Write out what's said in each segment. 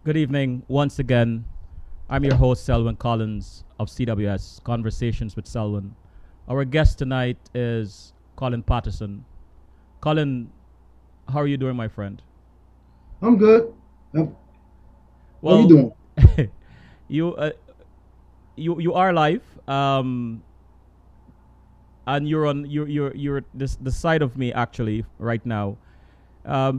Good evening once again. I'm your host, Selwyn Collins of CWS, Conversations with Selwyn. Our guest tonight is Colin Patterson. Colin, how are you doing, my friend? I'm good. How you Well, doing? you uh, you are live, and you're on you're this the side of me actually right now.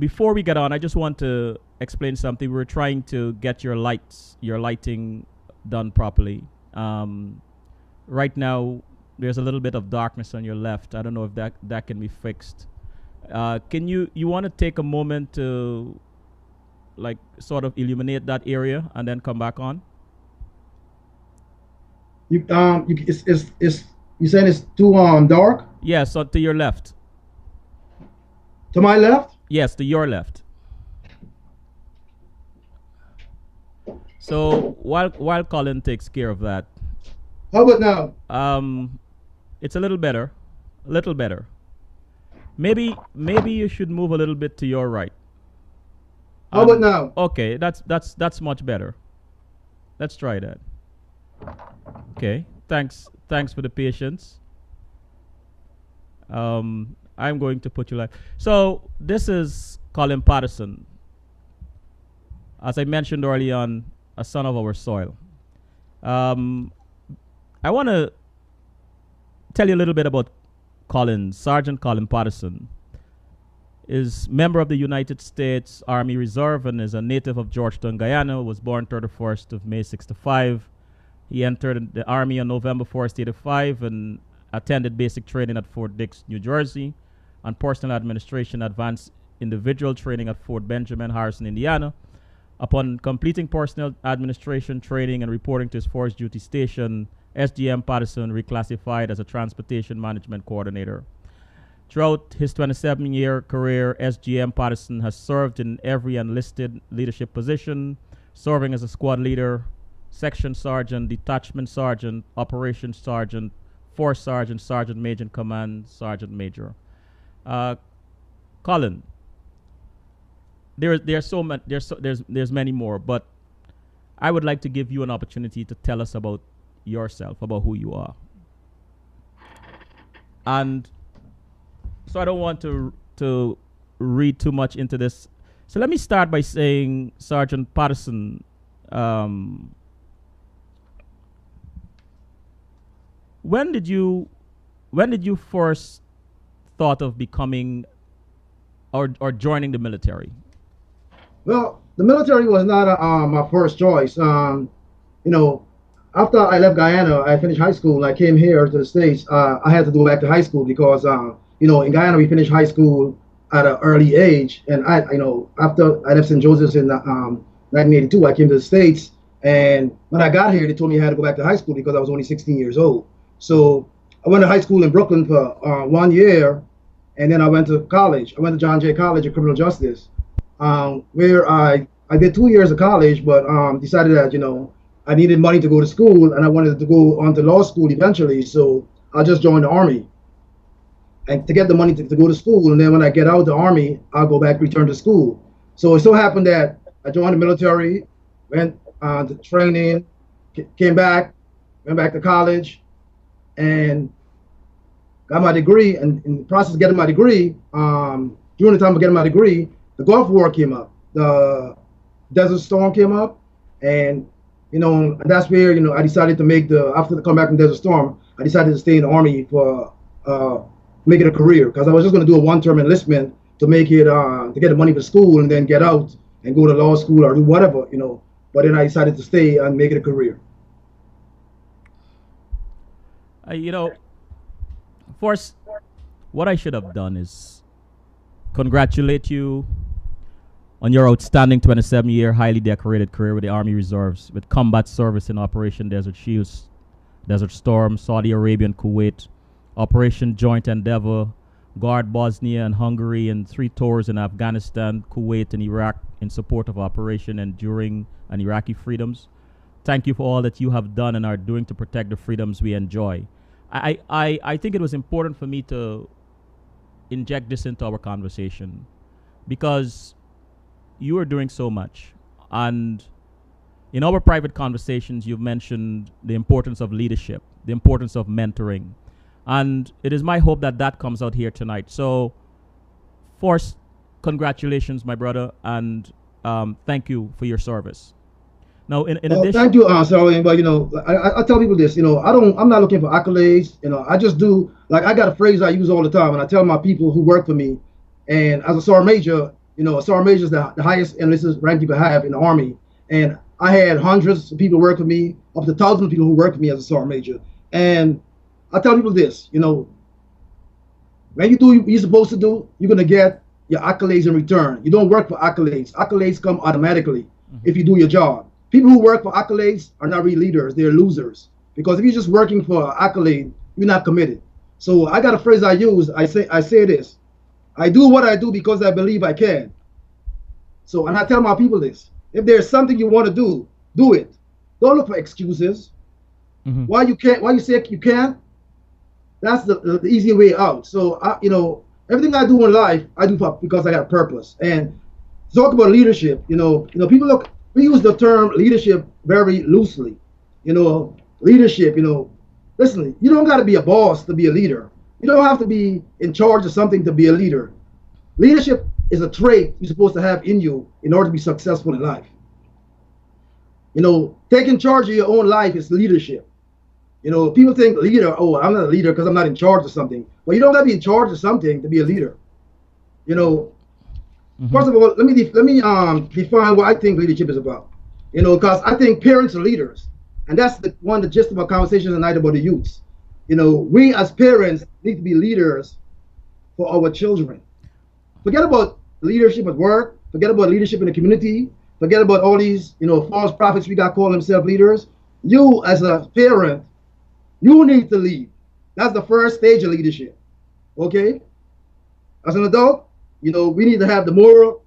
Before we get on, I just want to explain something. We're trying to get your lighting done properly. Um, right now, there's a little bit of darkness on your left. I don't know if that can be fixed. Can you want to take a moment to like sort of illuminate that area and then come back on? It's you saying it's too dark Yeah, so to your left. to my left? Yes, to your left. So while Colin takes care of that, How about now? um, it's a little better, a little better. Maybe you should move a little bit to your right. How about And now? okay, that's much better. Let's try that. Okay, thanks for the patience. I'm going to put you live. So this is Colin Patterson, as I mentioned early on, a son of our soil. Um, I want to tell you a little bit about Colin. Sergeant Colin Patterson is member of the United States Army Reserve and is a native of Georgetown, Guyana. Was born 31st of May 65. He entered the Army on November 1st, 85 and attended basic training at Fort Dix, New Jersey, and personal administration advanced individual training at Fort Benjamin, Harrison, Indiana. Upon completing personal administration training and reporting to his force duty station, SGM Patterson reclassified as a transportation management coordinator. Throughout his 27-year career, SGM Patterson has served in every enlisted leadership position, serving as a squad leader, section sergeant, detachment sergeant, operations sergeant, force sergeant, sergeant major in command, sergeant major. Uh, Colin, there's so many there's many more, but I would like to give you an opportunity to tell us about yourself, about who you are, and so I don't want to read too much into this. So let me start by saying, Sergeant Patterson, um, when did you first thought of becoming or joining the military? Well, the military was not my first choice. You know, after I left Guyana, I finished high school. I came here to the States. I had to go back to high school because in Guyana we finished high school at an early age, and after I left St. Joseph's in 1982, I came to the States. And when I got here, they told me I had to go back to high school because I was only 16 years old. So I went to high school in Brooklyn for 1 year, and then I went to college. I went to John Jay College of Criminal Justice, where I did 2 years of college, but decided that I needed money to go to school, and I wanted to go on to law school eventually. So I just joined the army and to get the money to go to school, and then when I get out of the army, I'll go back return to school. So it so happened that I joined the military, went to training, came back, went back to college, and got my degree. And in the process of getting my degree, during the time of getting my degree, the Gulf War came up, the Desert Storm came up, and that's where I decided to after the come back from Desert Storm, I decided to stay in the army for make it a career, because I was just going to do a one-term enlistment to make it to get the money for school and then get out and go to law school or do whatever. But then I decided to stay and make it a career. You know, first, what I should have done is congratulate you on your outstanding 27-year highly decorated career with the Army Reserves, with combat service in Operation Desert Shield, Desert Storm, Saudi Arabia and Kuwait, Operation Joint Endeavor, Guard Bosnia and Hungary, and 3 tours in Afghanistan, Kuwait, and Iraq in support of Operation Enduring and Iraqi freedoms. Thank you for all that you have done and are doing to protect the freedoms we enjoy. I think it was important for me to inject this into our conversation because you are doing so much. And In our private conversations, you've mentioned the importance of leadership, the importance of mentoring. And it is my hope that that comes out here tonight. So, first, congratulations, my brother, and thank you for your service. Now, in Well, addition, thank you, Sally. But I tell people this. I'm not looking for accolades. I just do like I got a phrase I use all the time, and I tell my people who work for me. And as a sergeant major, a sergeant major is the highest enlisted rank you could have in the army. And I had hundreds of people work for me, up to thousands of people who work for me as a sergeant major. And I tell people this. When you do what you're supposed to do, you're gonna get your accolades in return. You don't work for accolades. Accolades come automatically if you do your job. People who work for accolades are not really leaders, they're losers. Because if you're just working for accolade, you're not committed. So I got a phrase I use. I say this. I do what I do because I believe I can. So and I tell my people this. If there's something you want to do it. Don't look for excuses. mm-hmm. Why you say you can't? That's the easy way out. So everything I do in life, I do because I got a purpose. And talk about leadership. People we use the term leadership very loosely. Leadership. Listen, you don't got to be a boss to be a leader. You don't have to be in charge of something to be a leader. Leadership is a trait you're supposed to have in you in order to be successful in life. Taking charge of your own life is leadership. People think leader, oh, I'm not a leader because I'm not in charge of something. Well, you don't got to be in charge of something to be a leader. First of all, let me define what I think leadership is about. Because I think parents are leaders, and that's one of the gist of our conversation tonight about the youths. We as parents need to be leaders for our children. Forget about leadership at work. Forget about leadership in the community. Forget about all these, false prophets we got calling themselves leaders. You as a parent, you need to lead. That's the first stage of leadership. Okay? As an adult, we need to have the moral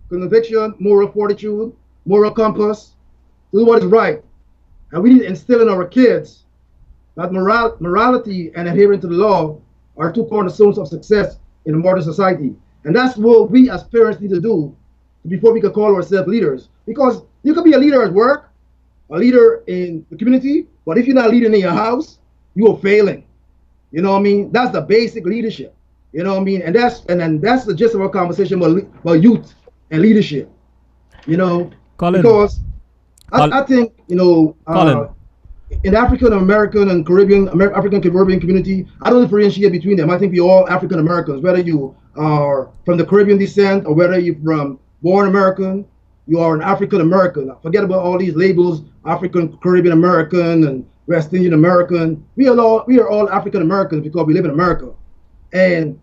conviction, moral fortitude, moral compass, do what is right. And we need to instill in our kids that morality and adherence to the law are two cornerstones of success in a modern society. And that's what we as parents need to do before we can call ourselves leaders. Because you can be a leader at work, a leader in the community, but if you're not leading in your house, you are failing. You know what I mean? That's the basic leadership. You know what I mean? And that's the gist of our conversation about youth and leadership. Colin, Because I think Colin, in African American and African Caribbean community, I don't differentiate between them. I think we're all African Americans, whether you are from the Caribbean descent or whether you're from born American, you are an African American. Forget about all these labels, African Caribbean American and West Indian American. We are all African Americans because we live in America. And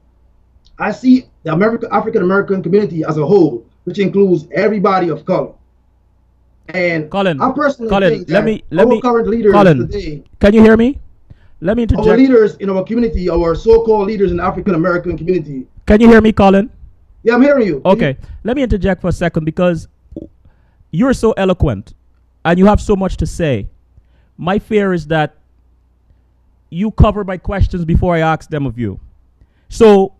I see the African American community as a whole, which includes everybody of color. And Colin, I personally Colin, think that our current leaders Colin, today, can you hear me? Let me our interject. leaders in our community, our so-called leaders in the African American community. Can you hear me, Colin? Yeah, I'm hearing you. Okay, let me interject for a second because you're so eloquent and you have so much to say. My fear is that you cover my questions before I ask them of you. So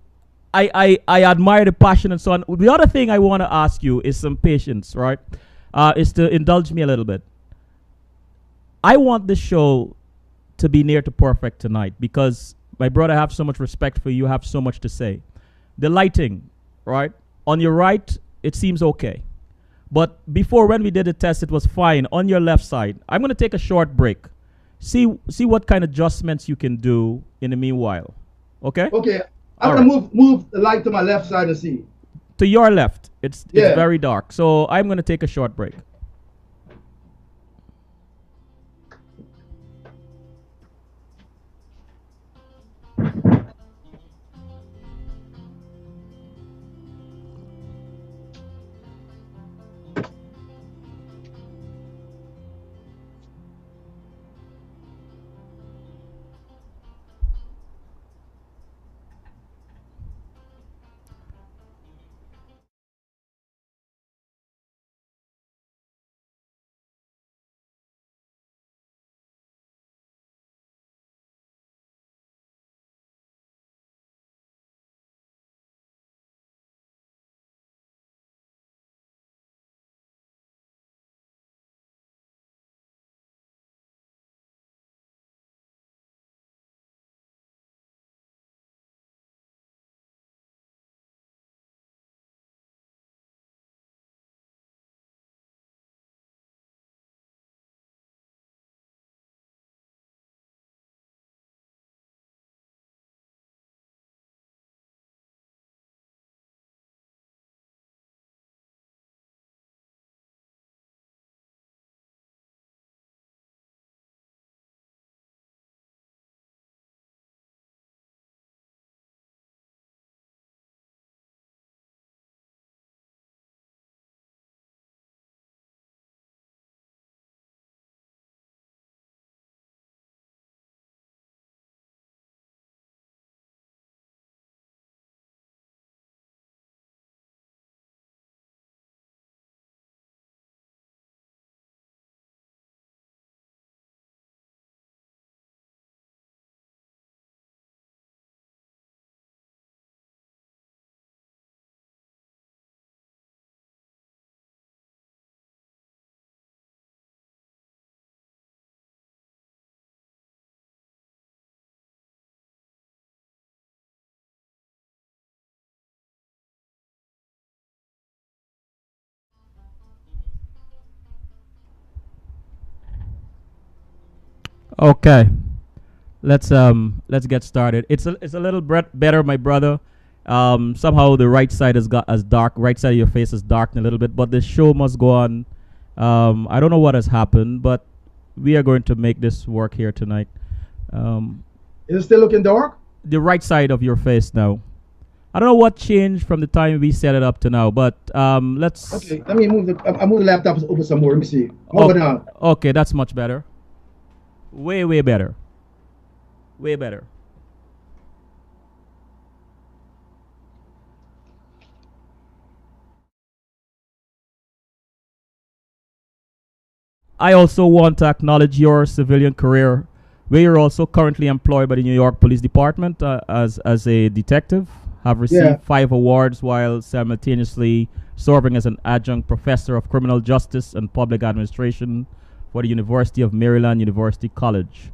I admire the passion and so on. The other thing I want to ask you is some patience, right? Is to indulge me a little bit. I want this show to be near to perfect tonight because my brother, I have so much respect for you. You have so much to say. The lighting, right? On your right, it seems okay. But before, when we did the test, it was fine. On your left side, I'm going to take a short break. See what kind of adjustments you can do in the meanwhile. Okay? Okay. I'm going to move the light to my left side and see. To your left. It's very dark. So I'm going to take a short break. Okay, let's get started. It's a little better, my brother. Somehow the right side has got as dark. Right side of your face is darkened a little bit, but the show must go on. I don't know what has happened, but we are going to make this work here tonight. Um, Is it still looking dark? the right side of your face now. I don't know what changed from the time we set it up to now, but let's. Okay, let me move I move the laptop over some more. Let me see. Hold Oh, it down. okay, that's much better. Way better. Way better. I also want to acknowledge your civilian career, where you're also currently employed by the New York Police Department as a detective. Have Yeah. received 5 awards while simultaneously serving as an adjunct professor of criminal justice and public administration for the University of Maryland University College.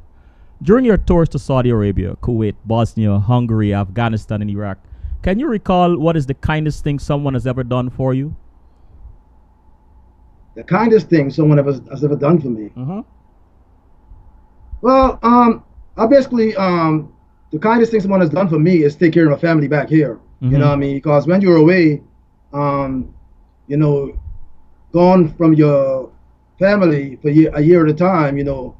During your tours to Saudi Arabia, Kuwait, Bosnia, Hungary, Afghanistan, and Iraq, can you recall what is the kindest thing someone has ever done for you? The kindest thing someone has ever done for me. Mm-hmm. Well, I basically the kindest thing someone has done for me is take care of my family back here. You know Mm-hmm. what I mean? Because when you're away, um, you know, gone from your family for a year at a time, you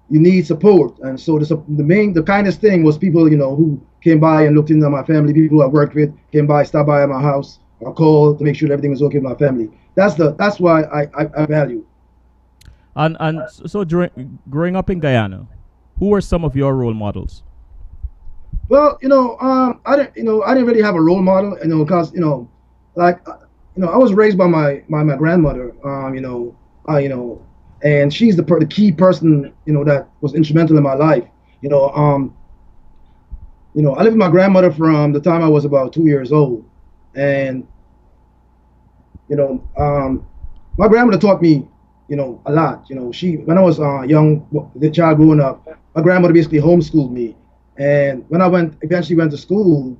need support. And so the kindest thing was people, who came by and looked into my family, people who I worked with came by, stopped by at my house, or called to make sure that everything was okay with my family. That's why I value. So during growing up in Guyana, who were some of your role models? Well, I didn't really have a role model, because like, I was raised by my grandmother, and she's the key person, that was instrumental in my life. You know, um, I lived with my grandmother from the time I was about 2 years old, and you know, my grandmother taught me, a lot. She when I was young, the child growing up, my grandmother basically homeschooled me, and when I eventually went to school,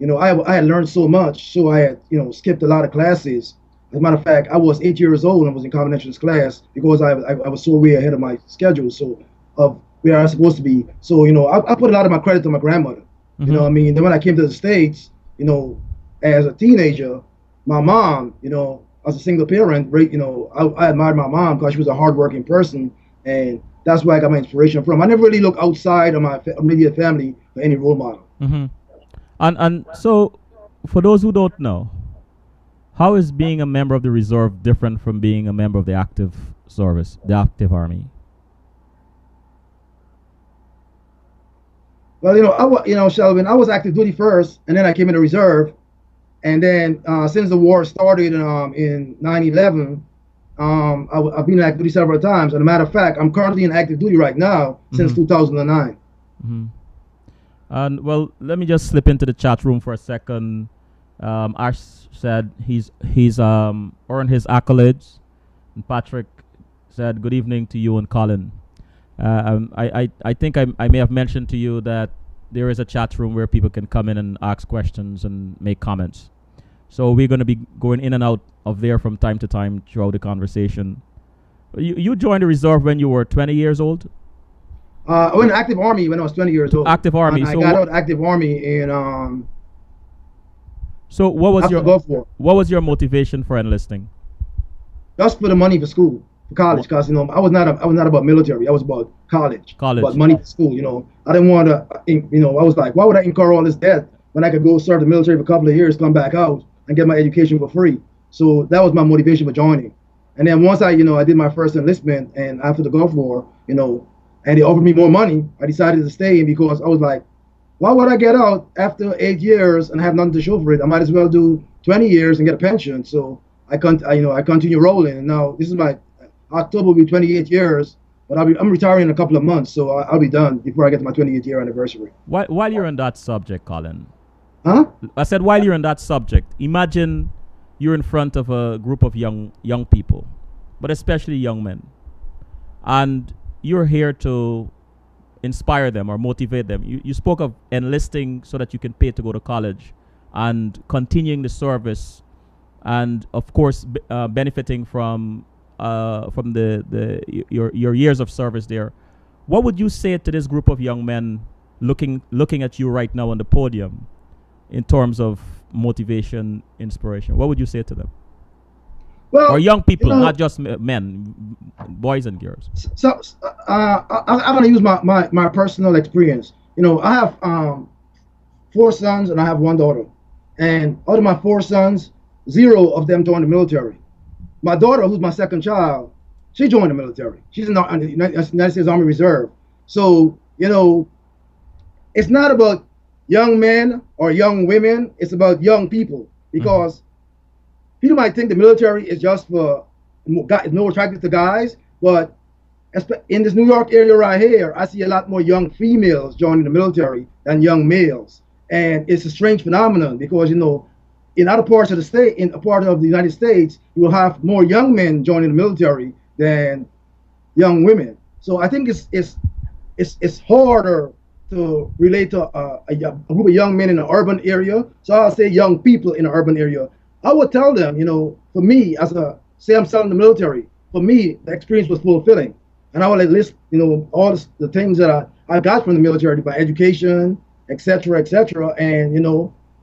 I had learned so much, so I had, skipped a lot of classes. As a matter of fact, I was 8 years old and was in combined entrance class because I was so way ahead of my schedule, so of where I was supposed to be. So, I put a lot of my credit to my grandmother. You know Mm-hmm. what I mean? Then when I came to the States, as a teenager, my mom, as a single parent, right, I admired my mom because she was a hardworking person, and that's where I got my inspiration from. I never really look outside of my immediate family for any role model. Mm-hmm. And so, for those who don't know, how is being a member of the reserve different from being a member of the active service, the active army? Well, Shelvin, I was active duty first, and then I came in the reserve. And then since the war started in 9/11, I've been in active duty several times. And a matter of fact, I'm currently in active duty right now since Mm-hmm. 2009. Mm-hmm. And well, let me just slip into the chat room for a second. Ash said he's earned his accolades, and Patrick said good evening to you and Colin. I think I may have mentioned to you that there is a chat room where people can come in and ask questions and make comments. So we're going to be going in and out of there from time to time throughout the conversation. You joined the reserve when you were 20 years old? I went to active army when I was 20 years old. Active And army. I got out of active army in So after Gulf War, what was your motivation for enlisting? just for the money for school, for college. Wh- Because I was not about military. I was about college, about College. money for school. I didn't want to. I was like, why would I incur all this debt when I could go serve the military for a couple of years, come back out, and get my education for free? So that was my motivation for joining. And then once I did my first enlistment, and after the Gulf War, and they offered me more money, I decided to stay because I was like, why would I get out after 8 years and have nothing to show for it? I might as well do 20 years and get a pension. So I continue rolling. And now this is my October will be 28 years, but I'm retiring in a couple of months, so I'll be done before I get to my 28th year anniversary. While you're on that subject, Colin, Huh? I said while you're on that subject, imagine you're in front of a group of young people, but especially young men, and you're here to inspire them or motivate them. You spoke of enlisting so that you can pay to go to college and continuing the service, and of course benefiting from your years of service there. What would you say to this group of young men looking at you right now on the podium in terms of motivation, inspiration? What would you say to them? Well, Or young you people, know, not just men, boys and girls. so I'm gonna use my personal experience. I have four sons and I have one daughter, and out of my four sons, zero of them joined the military. My daughter, who's my second child, she joined the military. She's in the United States Army Reserve. So it's not about young men or young women. It's about young people because people might think the military is just for more attracted to guys, but in this New York area right here, I see a lot more young females joining the military than young males, and it's a strange phenomenon because in other parts of the state, in a part of the United States, you will have more young men joining the military than young women. So I think it's harder to relate to a group of young men in an urban area. So I'll say young people in an urban area. I would tell them, for me, say I'm selling the military, for me, the experience was fulfilling. And I would list, all the things that I got from the military, by education, et cetera, and,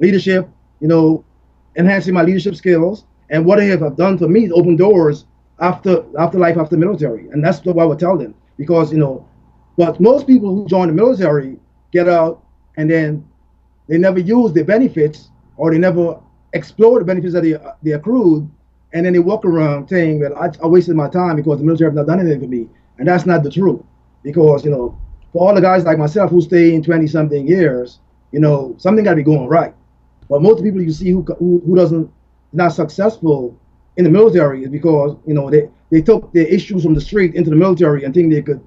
leadership, enhancing my leadership skills. And what they have done for me is open doors after life, after military. And that's what I would tell them. Because, but most people who join the military get out and then they never use the benefits, or they never explore the benefits that they accrued, and then they walk around saying, well, I wasted my time because the military have not done anything for me. And that's not the truth. Because, for all the guys like myself who stay in 20-something years, something got to be going right. But most people you see who not successful in the military is because, they took their issues from the street into the military and think they could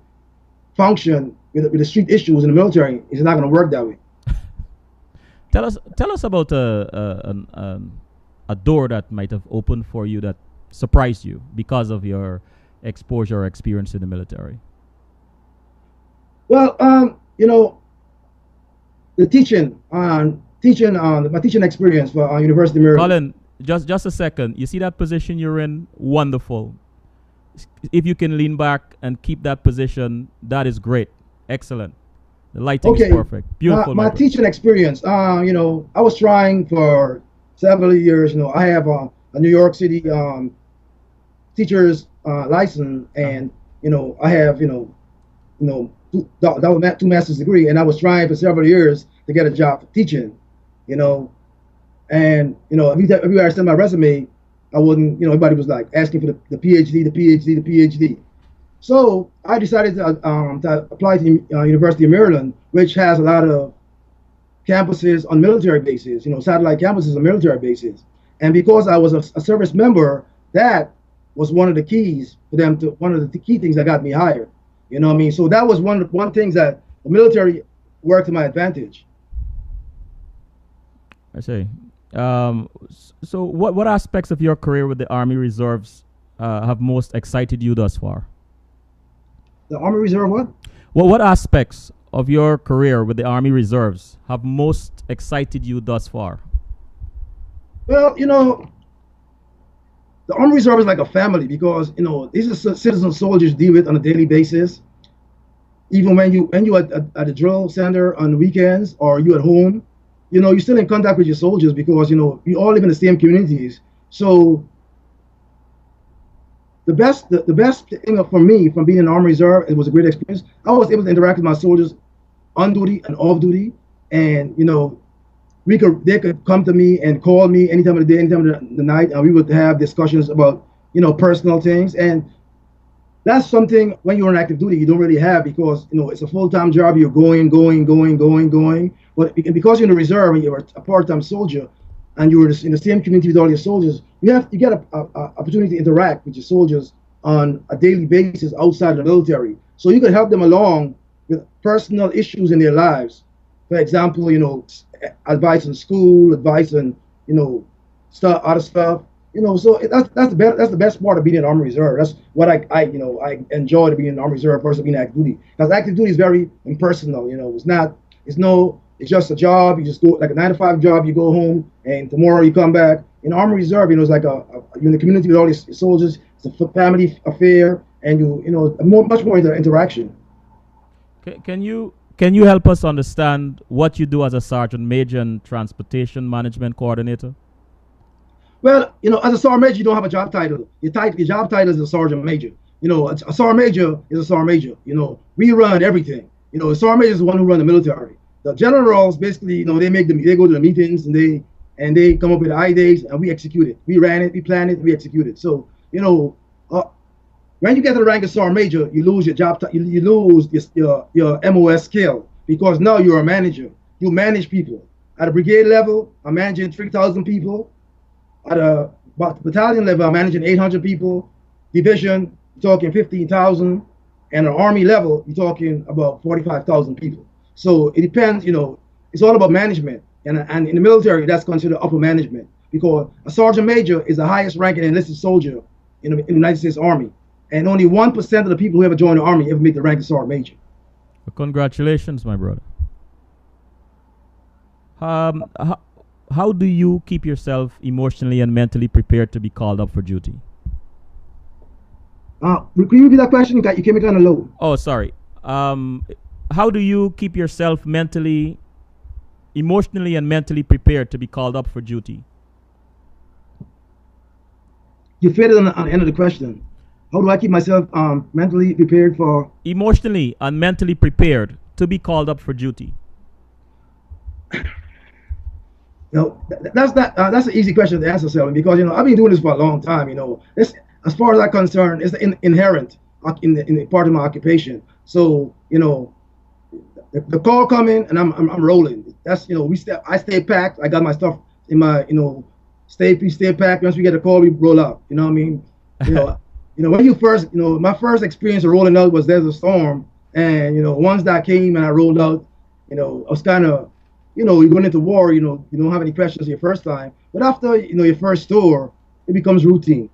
function with the street issues in the military. It's not going to work that way. Tell us about a door that might have opened for you that surprised you because of your exposure or experience in the military. Well, the my teaching experience for University of Maryland. Colin, just a second. You see that position you're in? Wonderful. If you can lean back and keep that position, that is great. Excellent. The lighting is perfect. Beautiful. My teaching experience, I was trying for several years. I have a New York City teacher's license, and I have two master's degree, and I was trying for several years to get a job teaching. And everywhere I sent my resume, I wouldn't. Everybody was like asking for the PhD, the PhD, the PhD. So I decided to apply to University of Maryland, which has a lot of campuses on military bases, satellite campuses on military bases. And because I was a service member, that was one of the keys for them one of the key things that got me hired. You know what I mean? So that was one thing that the military worked to my advantage. I see. So what aspects of your career with the Army Reserves have most excited you thus far? The Army Reserve what? Well, what aspects of your career with the Army Reserves have most excited you thus far? Well, the Army Reserve is like a family because, these are citizen soldiers deal with on a daily basis. Even when you at the drill center on the weekends, or you at home, you're still in contact with your soldiers because, we all live in the same communities. So the best thing for me from being in the Army Reserve, it was a great experience. I was able to interact with my soldiers on duty and off duty, and they could come to me and call me anytime of the day, anytime of the night, and we would have discussions about personal things. And that's something when you're on active duty you don't really have because it's a full-time job. You're going. But because you're in the reserve and you're a part-time soldier, and you're in the same community with all your soldiers, you get an opportunity to interact with your soldiers on a daily basis outside of the military. So you can help them along with personal issues in their lives. For example, advice in school, advice on, other stuff. So that's the best part of being in the Army Reserve. That's what I enjoy being in the Army Reserve versus being active duty. Because active duty is very impersonal. It's just a job. You just go like a 9-to-5 job. You go home, and tomorrow you come back. In the Army Reserve, it's like you're in the community with all these soldiers. It's a family affair, and much more interaction. Can you help us understand what you do as a sergeant major and transportation management coordinator? Well, as a sergeant major, you don't have a job title. Your job title is a sergeant major. A sergeant major is a sergeant major. We run everything. A sergeant major is the one who run the military. The generals basically, they go to the meetings and they come up with the ideas and we execute it. We ran it, we planned it, we execute it. So, uh, when you get to the rank of sergeant major, you lose your job. You lose your MOS skill because now you're a manager. You manage people at a brigade level. I'm managing 3,000 people. At a battalion level, I'm managing 800 people. Division, you're talking 15,000. And at army level, you're talking about 45,000 people. So it depends, it's all about management. And in the military, that's considered upper management because a sergeant major is the highest ranking enlisted soldier in the United States Army. And only 1% of the people who ever join the Army ever make the rank of sergeant major. Well, congratulations, my brother. How do you keep yourself emotionally and mentally prepared to be called up for duty? Can you repeat that question? You came in kind of low. Oh, sorry. How do you keep yourself emotionally and mentally prepared to be called up for duty? You fit it on the end of the question. How do I keep myself mentally prepared for? Emotionally and mentally prepared to be called up for duty. That's an easy question to answer, Selby, because I've been doing this for a long time. This, as far as I'm concerned, it's inherent in the part of my occupation. So the call coming and I'm rolling. That's I stay packed. I got my stuff in my stay packed. Once we get a call, we roll out. You know what I mean? When you first my first experience of rolling out was There's a Storm, and once that came and I rolled out, I was kind of you're going into war, you don't have any questions your first time. But after, your first tour, it becomes routine.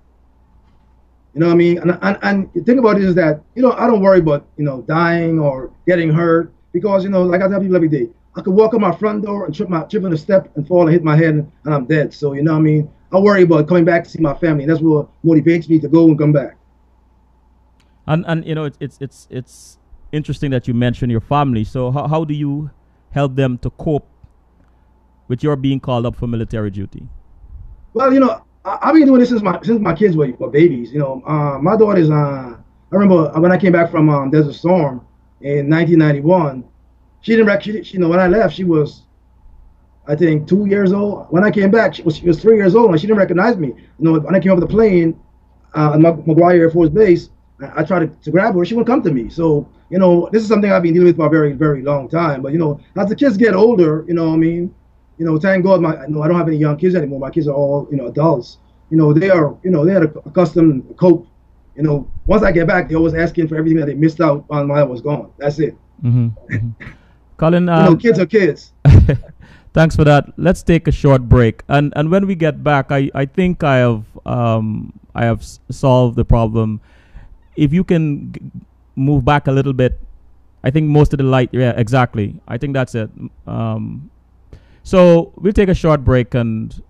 You know what I mean? And the thing about it is that, I don't worry about, dying or getting hurt because, like I tell people every day, I could walk out my front door and trip on a step and fall and hit my head and I'm dead. So, you know what I mean? I worry about coming back to see my family. That's what motivates me to go and come back. And it's interesting that you mentioned your family. So how do you help them to cope with your being called up for military duty? Well, I've been doing this since my kids were babies. My daughters. I remember when I came back from Desert Storm in 1991. She didn't. When I left, she was, I think, 2 years old. When I came back, she was 3 years old, and she didn't recognize me. When I came off the plane at McGuire Air Force Base, I tried to grab her. She wouldn't come to me. So this is something I've been dealing with for a very, very long time. But as the kids get older, what I mean. Thank God, I don't have any young kids anymore. My kids are all, adults. They are, they are accustomed to cope. Once I get back, they're always asking for everything that they missed out on while I was gone. That's it. Mm-hmm. Mm-hmm. Colin, kids are kids. Thanks for that. Let's take a short break, and when we get back, I think I have solved the problem. If you can move back a little bit, I think most of the light. Yeah, exactly. I think that's it. So we'll take a short break and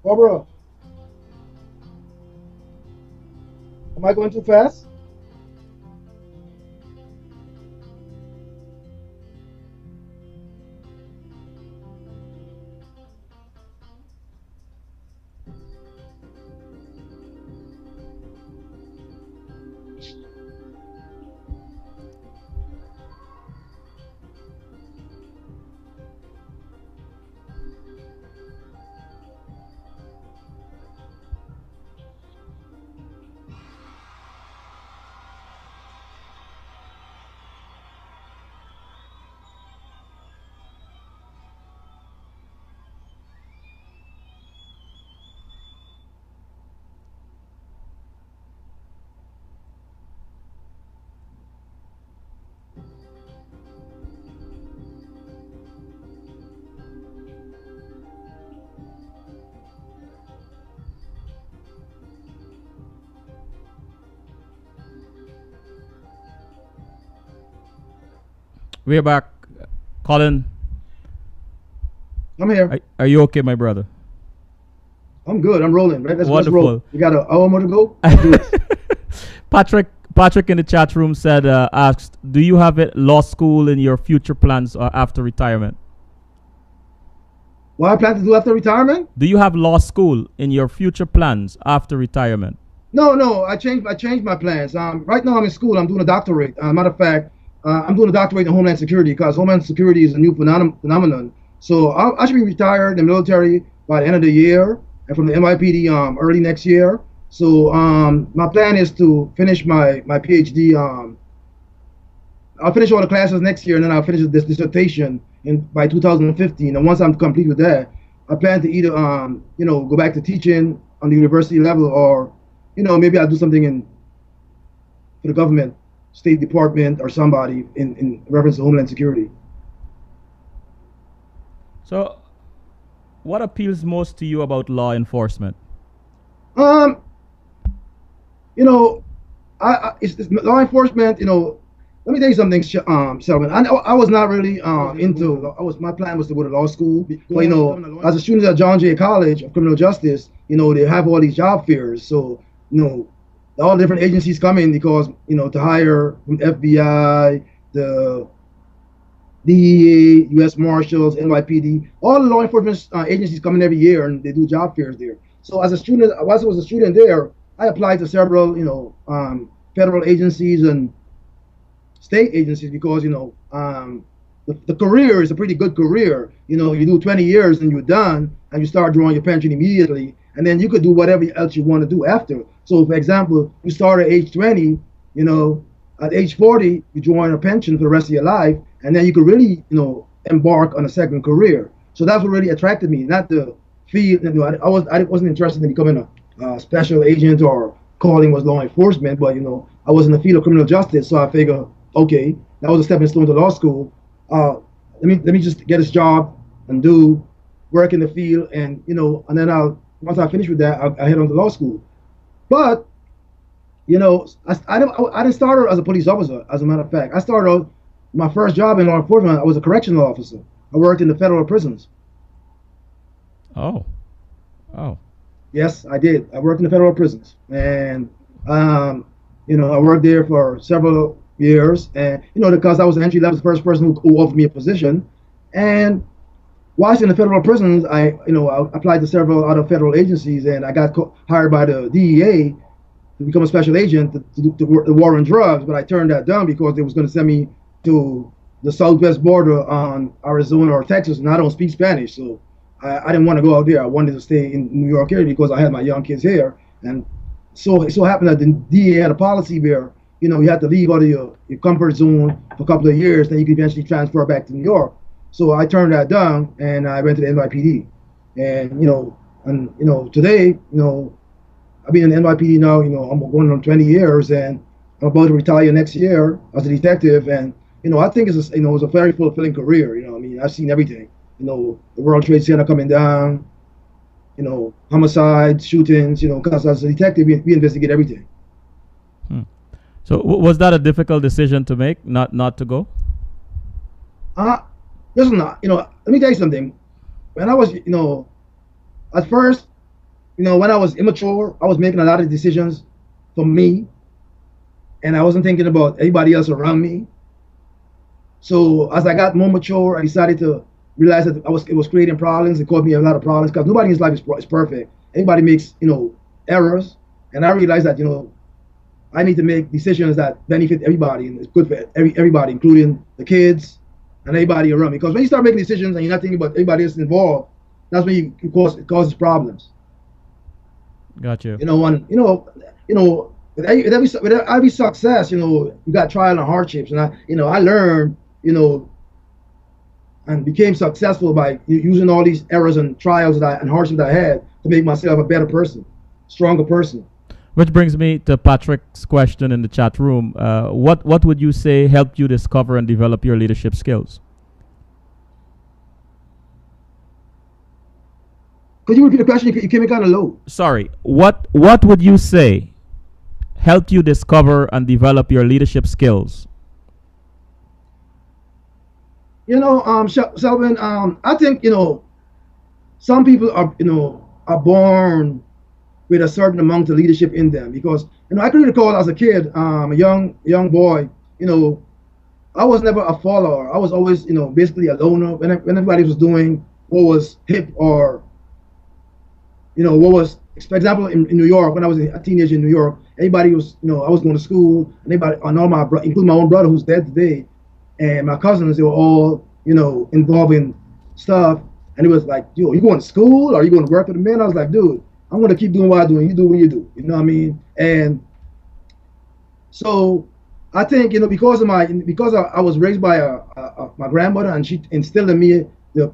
Barbara, am I going too fast? We're back. Colin, I'm here. are you okay, my brother? I'm good. I'm rolling. Right, let's roll. Wonderful. We got an hour more to go. Let's do this. Patrick in the chat room said, asked, do you have a law school in your future plans or after retirement? What I plan to do after retirement? Do you have law school in your future plans after retirement? No. I changed my plans. Right now I'm in school. I'm doing a doctorate. Matter of fact, I'm doing a doctorate in Homeland Security because Homeland Security is a new phenomenon. So I should be retired in the military by the end of the year, and from the NYPD early next year. So my plan is to finish my PhD. I'll finish all the classes next year, and then I'll finish this dissertation by 2015. And once I'm complete with that, I plan to either go back to teaching on the university level, or maybe I'll do something for the government, State Department, or somebody in reference to Homeland Security. So, what appeals most to you about law enforcement? It's law enforcement. Let me tell you something, Selvin. I was not really into. My plan was to go to law school, but as a student at John Jay College of Criminal Justice, they have all these job fairs. So all different agencies come in because to hire from FBI, the DEA, U.S. Marshals, NYPD, all the law enforcement agencies come in every year and they do job fairs there. So as a student, once I was a student there, I applied to several federal agencies and state agencies because the career is a pretty good career. You do 20 years and you're done, and you start drawing your pension immediately, and then you could do whatever else you want to do after. So for example, you start at age 20, at age 40 you join a pension for the rest of your life, and then you could really embark on a second career. So that's what really attracted me, not the field. I wasn't interested in becoming a special agent or calling was law enforcement, but I was in the field of criminal justice, so I figured, okay, that was a stepping stone to law school. Let me just get this job and do work in the field, and and then once I finish with that, I'll head on to law school. But I didn't start out as a police officer. As a matter of fact, I started out my first job in law enforcement. I was a correctional officer. I worked in the federal prisons. Oh. Yes, I did. I worked in the federal prisons, and I worked there for several years, and because I was the entry level first person who offered me a position. And whilst in the federal prisons, I applied to several other federal agencies, and I got hired by the DEA to become a special agent to work the war on drugs. But I turned that down because they was going to send me to the southwest border on Arizona or Texas, and I don't speak Spanish, so I didn't want to go out there. I wanted to stay in New York area because I had my young kids here. And so it so happened that the DEA had a policy where you had to leave out of your comfort zone for a couple of years, then you could eventually transfer back to New York. So I turned that down, and I went to the NYPD. And today, I've been in the NYPD now. I'm going on 20 years, and I'm about to retire next year as a detective. And I think it's a very fulfilling career. I've seen everything. The World Trade Center coming down. Homicides, shootings. Because as a detective, we investigate everything. So was that a difficult decision to make, not to go? Listen, let me tell you something. When I was, at first, when I was immature, I was making a lot of decisions for me, and I wasn't thinking about anybody else around me. So as I got more mature, I decided to realize that it was creating problems. It caused me a lot of problems because nobody in his life is perfect. Everybody makes, errors, and I realized that, I need to make decisions that benefit everybody, and it's good for everybody, including the kids and everybody around me. Because when you start making decisions and you're not thinking about everybody else involved, that's when it causes problems. Gotcha. With every success, you got trial and hardships, and I learned, and became successful by using all these errors and trials and hardships that I had to make myself a better person, stronger person. Which brings me to Patrick's question in the chat room. What would you say helped you discover and develop your leadership skills? Could you repeat the question? You came in kind of low. Sorry. What would you say helped you discover and develop your leadership skills? Selvin, I think, some people are born with a certain amount of leadership in them because, I can recall as a kid, a young boy, you know, I was never a follower. I was always, basically a loner when everybody was doing what was hip or, what was, for example, in New York, when I was a teenager in New York, everybody was, I was going to school, and everybody, and all including my own brother who's dead today, and my cousins, they were all, involved in stuff. And it was like, yo, you going to school? Or are you going to work with the men? I was like, dude, I'm going to keep doing what I do, and you do what you do. You know what I mean? And so I think, because I was raised by my grandmother, and she instilled in me a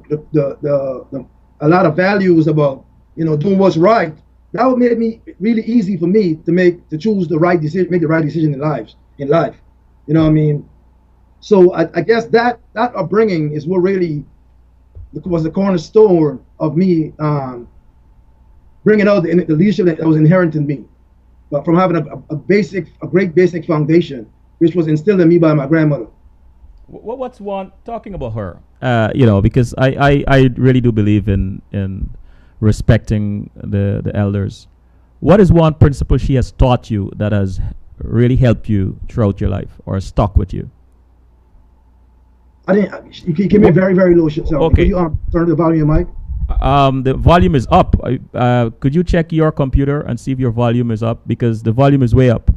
lot of values about, doing what's right. That would make me really easy for me to choose the right decision, make the right decision in life. You know what I mean? So I guess that upbringing is what really was the cornerstone of me bringing out the leadership that was inherent in me, but from having a great basic foundation, which was instilled in me by my grandmother. What's one talking about her? Because I really do believe in respecting the elders. What is one principle she has taught you that has really helped you throughout your life or stuck with you? I didn't. You give me a very, very low sound. Okay. Could you turn the volume of your mic? The volume is up. Could you check your computer and see if your volume is up? Because the volume is way up.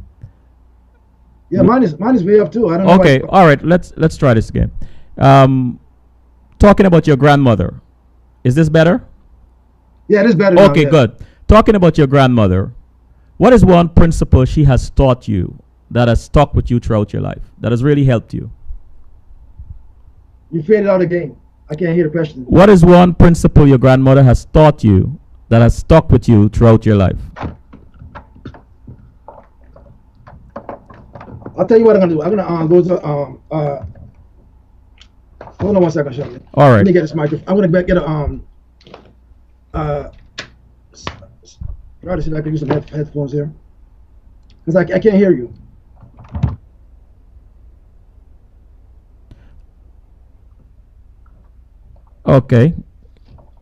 Yeah, mine is way up too. I don't know. Okay, all right. Let's try this again. Talking about your grandmother, is this better? Yeah, it is better. Okay, now, yeah. good. Talking about your grandmother, what is one principle she has taught you that has stuck with you throughout your life, that has really helped you? You faded out again. I can't hear the question. What is one principle your grandmother has taught you that has stuck with you throughout your life? I'll tell you what I'm gonna do. I'm gonna go to hold on one second, Sean. All right. Let me get this microphone. I'm gonna get a try to see if I can use some headphones here, because I can't hear you. Okay.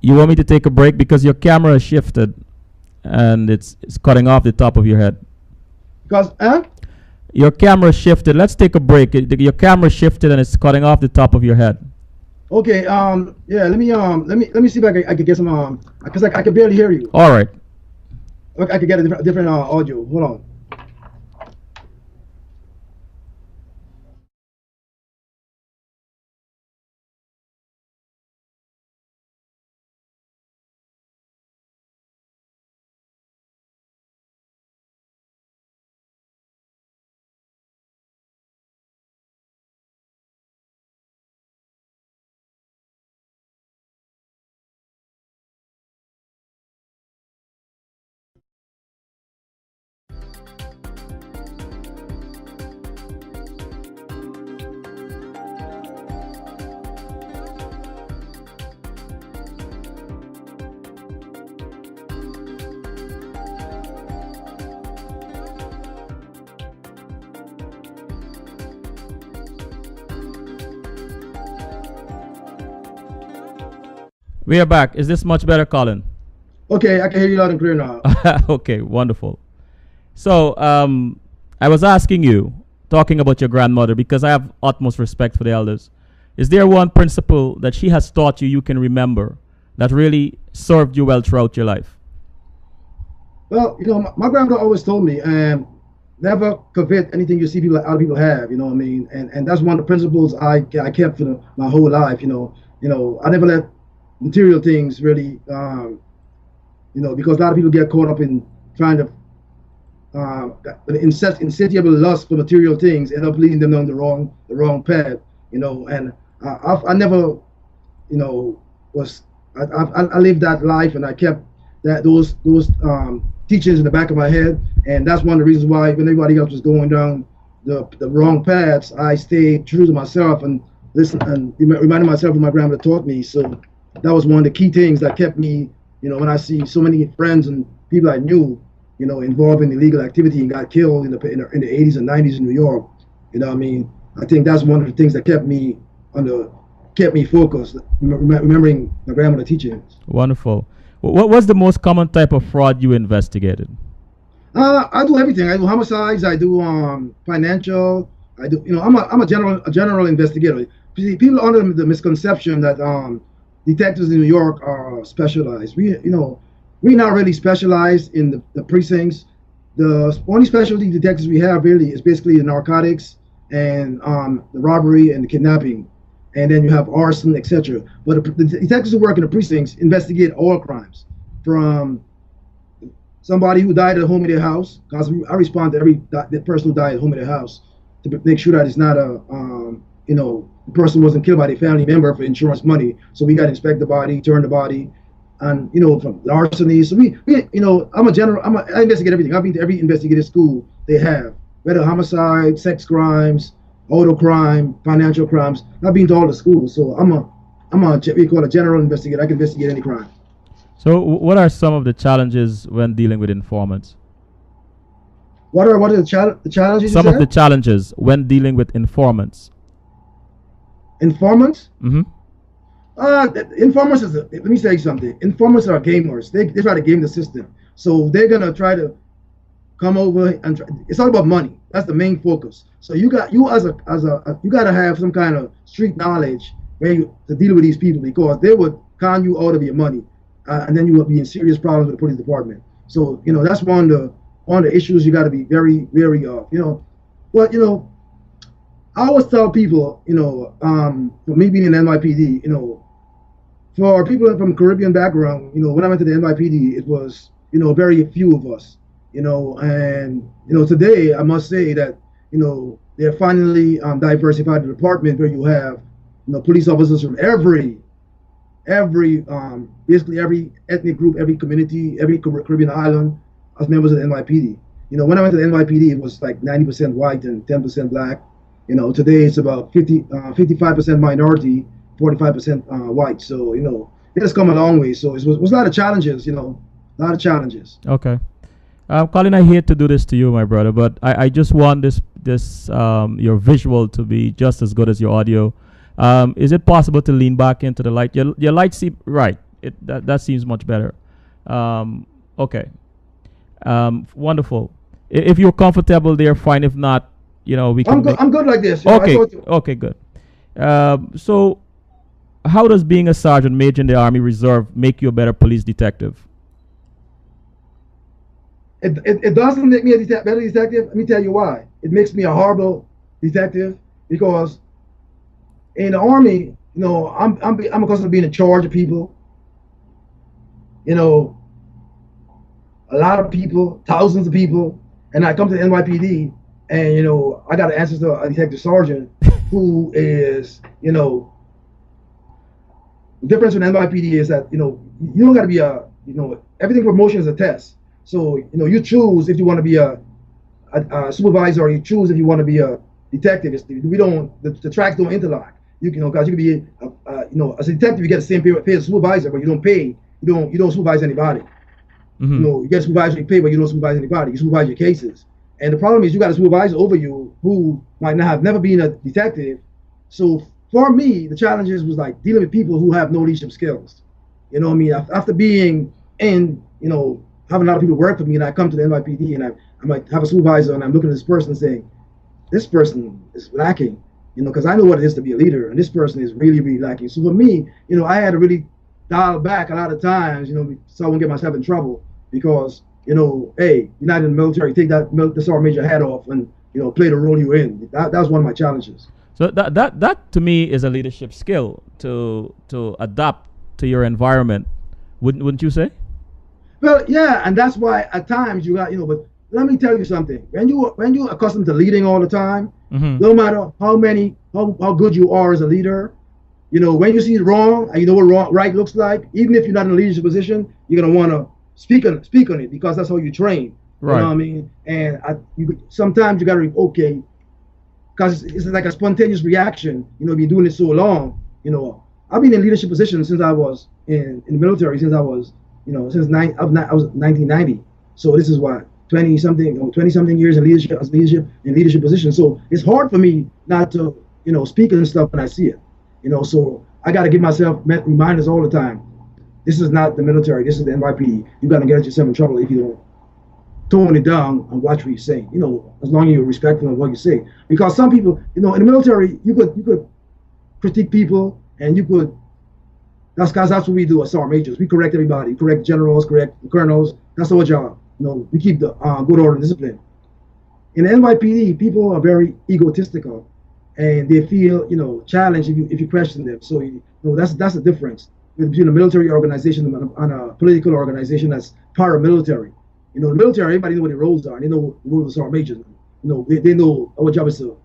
You want me to take a break because your camera is shifted and it's cutting off the top of your head. Because your camera shifted. Let's take a break. Your camera shifted and it's cutting off the top of your head. Okay. Yeah. Let me see if I can get some because I can barely hear you. All right. I could get a different audio. Hold on. We are back. Is this much better, Colin? Okay, I can hear you loud and clear now. Okay, wonderful. So, I was asking you, talking about your grandmother, because I have utmost respect for the elders. Is there one principle that she has taught you can remember that really served you well throughout your life? Well, my grandmother always told me, never covet anything you see other people have. You know what I mean? And that's one of the principles I kept for my whole life. I never let material things really, because a lot of people get caught up in trying to insatiable lust for material things, end up leading them down the wrong path. And I never, was I lived that life, and I kept those teachings in the back of my head, and that's one of the reasons why when everybody else was going down the wrong paths, I stayed true to myself and listen and reminded myself of what my grandmother taught me. So that was one of the key things that kept me, when I see so many friends and people I knew, involved in illegal activity and got killed in the 80s and 90s in New York. I mean, I think that's one of the things that kept me on the kept me focused, remembering my grandmother teachings. Wonderful. What was the most common type of fraud you investigated? I do everything. I do homicides. I do financial. I do. I'm a general investigator. See, people are under the misconception that detectives in New York are specialized. We're not really specialized in the precincts. The only specialty detectives we have really is basically the narcotics and the robbery and the kidnapping, and then you have arson, etc. But the detectives who work in the precincts investigate all crimes, from somebody who died at home in their house, because I respond to every person who died at home in their house to make sure that it's not the person wasn't killed by their family member for insurance money. So we got to inspect the body, turn the body, and from larceny. So I investigate everything. I've been to every investigative school they have, whether homicide, sex crimes, auto crime, financial crimes. I've been to all the schools. So I'm what we call a general investigator. I can investigate any crime. So what are some of the challenges when dealing with informants? What are the challenges? Some of the challenges when dealing with informants. Informants? Mm-hmm. Informants let me say something. Informants are gamers. They try to game the system. So they're gonna try to come over and it's all about money. That's the main focus. So you gotta have some kind of street knowledge to deal with these people, because they would con you out of your money, and then you will be in serious problems with the police department. So that's one of the issues you got to be very wary of. But I always tell people, for me being in NYPD, for people from Caribbean background, when I went to the NYPD, it was, very few of us, and, today I must say that, they're finally diversified the department where you have, police officers from basically every ethnic group, every community, every Caribbean island as members of the NYPD. When I went to the NYPD, it was like 90% white and 10% black. Today it's about 55% minority, 45% white. So, it has come a long way. So it was a lot of challenges, a lot of challenges. Okay. Colin, I hate to do this to you, my brother, but I just want this your visual to be just as good as your audio. Is it possible to lean back into the light? Your light seems right. That seems much better. Okay. Wonderful. If you're comfortable there, fine. If not, we can. I'm good like this. Okay. Okay. Good. So, how does being a sergeant major in the Army Reserve make you a better police detective? It doesn't make me a better detective. Let me tell you why. It makes me a horrible detective, because in the Army, I'm accustomed to being in charge of people. A lot of people, thousands of people, and I come to the NYPD, and I got to answer to a detective sergeant who is, the difference with NYPD is that you don't got to be everything for promotion is a test. So you choose if you want to be a supervisor, or you choose if you want to be a detective. The tracks don't interlock. Because you can be as a detective, you get the same pay as a supervisor, but you don't supervise anybody. Mm-hmm. You get a supervisory pay, but you don't supervise anybody. You supervise your cases. And the problem is you got a supervisor over you who might not have never been a detective. So for me, the challenges was like dealing with people who have no leadership skills. After being in, having a lot of people work for me, and I come to the NYPD and I might have a supervisor, and I'm looking at this person and saying, this person is lacking, because I know what it is to be a leader, and this person is really, really lacking. So for me, I had to really dial back a lot of times, so I won't get myself in trouble, because, hey, you're not in the military, take the sergeant major hat off and, play the role you're in. That was one of my challenges. So that to me is a leadership skill, to adapt to your environment, wouldn't you say? Well, yeah, and that's why at times you got, but let me tell you something. When you're accustomed to leading all the time, mm-hmm. no matter how good you are as a leader, when you see it wrong and you know what right looks like, even if you're not in a leadership position, you're gonna want to speak on it, because that's how you train. Right. You know what I mean? And sometimes you gotta be okay, because it's like a spontaneous reaction. Been doing it so long. I've been in leadership positions since I was in the military, since I was I was 1990. So this is what 20 something years in leadership position. So it's hard for me not to speak on stuff when I see it. So I got to give myself reminders all the time. This is not the military. This is the NYPD. You're gonna get yourself in trouble if you don't tone it down and watch what you say. As long as you're respectful of what you say. Because some people, in the military, you could critique people, and you could. That's what we do as sergeant majors. We correct everybody, correct generals, correct colonels. That's our job. We keep the good order and discipline. In the NYPD, people are very egotistical, and they feel challenged if you question them. So that's the difference between a military organization and a political organization that's paramilitary. The military, everybody know what the roles are. They know the roles of sergeant majors. They know our job is to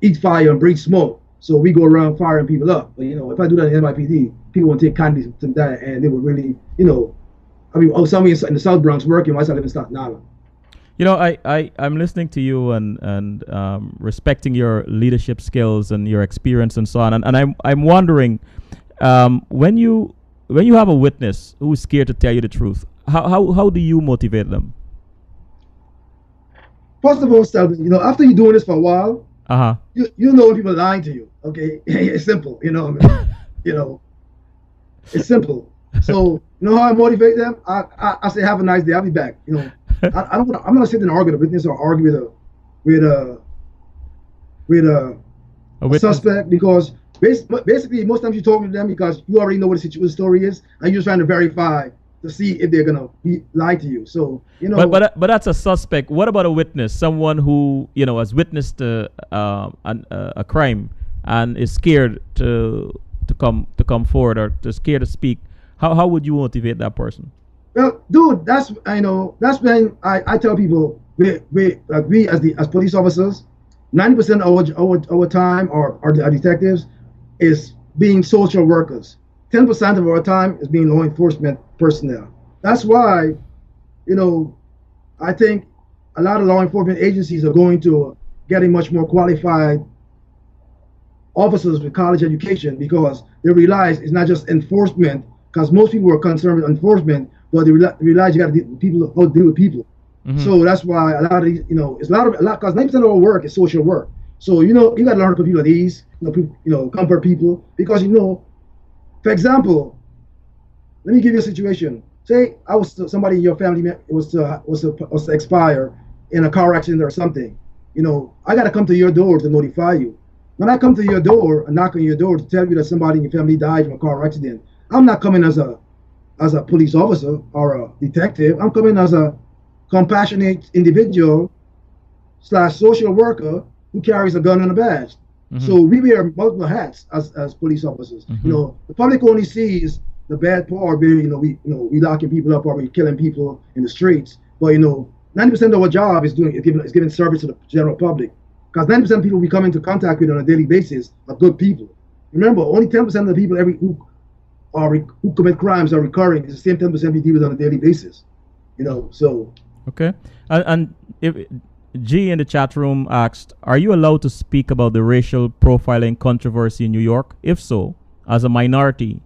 eat fire and breathe smoke. So we go around firing people up. But if I do that in NYPD, people won't take kindly to that, and they would really, somebody in the South Bronx working while I live in Staten Island. I'm listening to you and respecting your leadership skills and your experience and so on. And I'm wondering, when you have a witness who's scared to tell you the truth, how do you motivate them? First of all, Stelvin, after you're doing this for a while, you know when people are lying to you. Okay, it's simple. It's simple. So how I motivate them? I say, have a nice day. I'll be back. I'm not sit and argue with a witness or argue with a suspect, because basically most times you're talking to them because you already know what the story is, and you're just trying to verify to see if they're gonna lie to you. So But that's a suspect. What about a witness? Someone who has witnessed a crime and is scared to come forward, or scared to speak. How would you motivate that person? Well, dude, that's when I tell people we as police officers, 90% of our time, or our detectives, is being social workers. 10% of our time is being law enforcement personnel. That's why, I think a lot of law enforcement agencies are going to getting much more qualified officers with college education, because they realize it's not just enforcement, because most people are concerned with enforcement, but they realize you got to deal with people. Mm-hmm. So that's why a lot of these, it's a lot because 90% of our work is social work. So you got to learn to put people at ease, comfort people, because for example, let me give you a situation. Say somebody in your family was to expire in a car accident or something. I got to come to your door to notify you. When I come to your door and knock on your door to tell you that somebody in your family died from a car accident, I'm not coming as a police officer or a detective. I'm coming as a compassionate individual / social worker who carries a gun and a badge. Mm-hmm. So we wear multiple hats as police officers. Mm-hmm. The public only sees the bad part where we locking people up or we killing people in the streets. But 90% of our job is giving service to the general public, because 90% of people we come into contact with on a daily basis are good people. Remember, only 10% of the people who commit crimes are recurring. It's the same 10% we deal with on a daily basis. So. Okay, and if G in the chat room asked, are you allowed to speak about the racial profiling controversy in New York? If so, as a minority,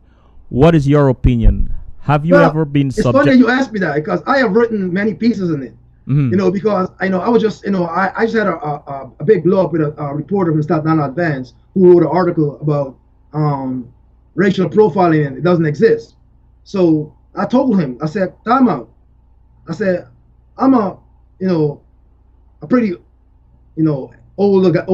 what is your opinion? Have you ever been subject? It's funny you asked me that, because I have written many pieces in it. Mm-hmm. Because I was just, I just had a big blow up with a reporter from the Staten Island Advance who wrote an article about racial profiling, and it doesn't exist. So I told him, I said, time out. I said, I'm a pretty, older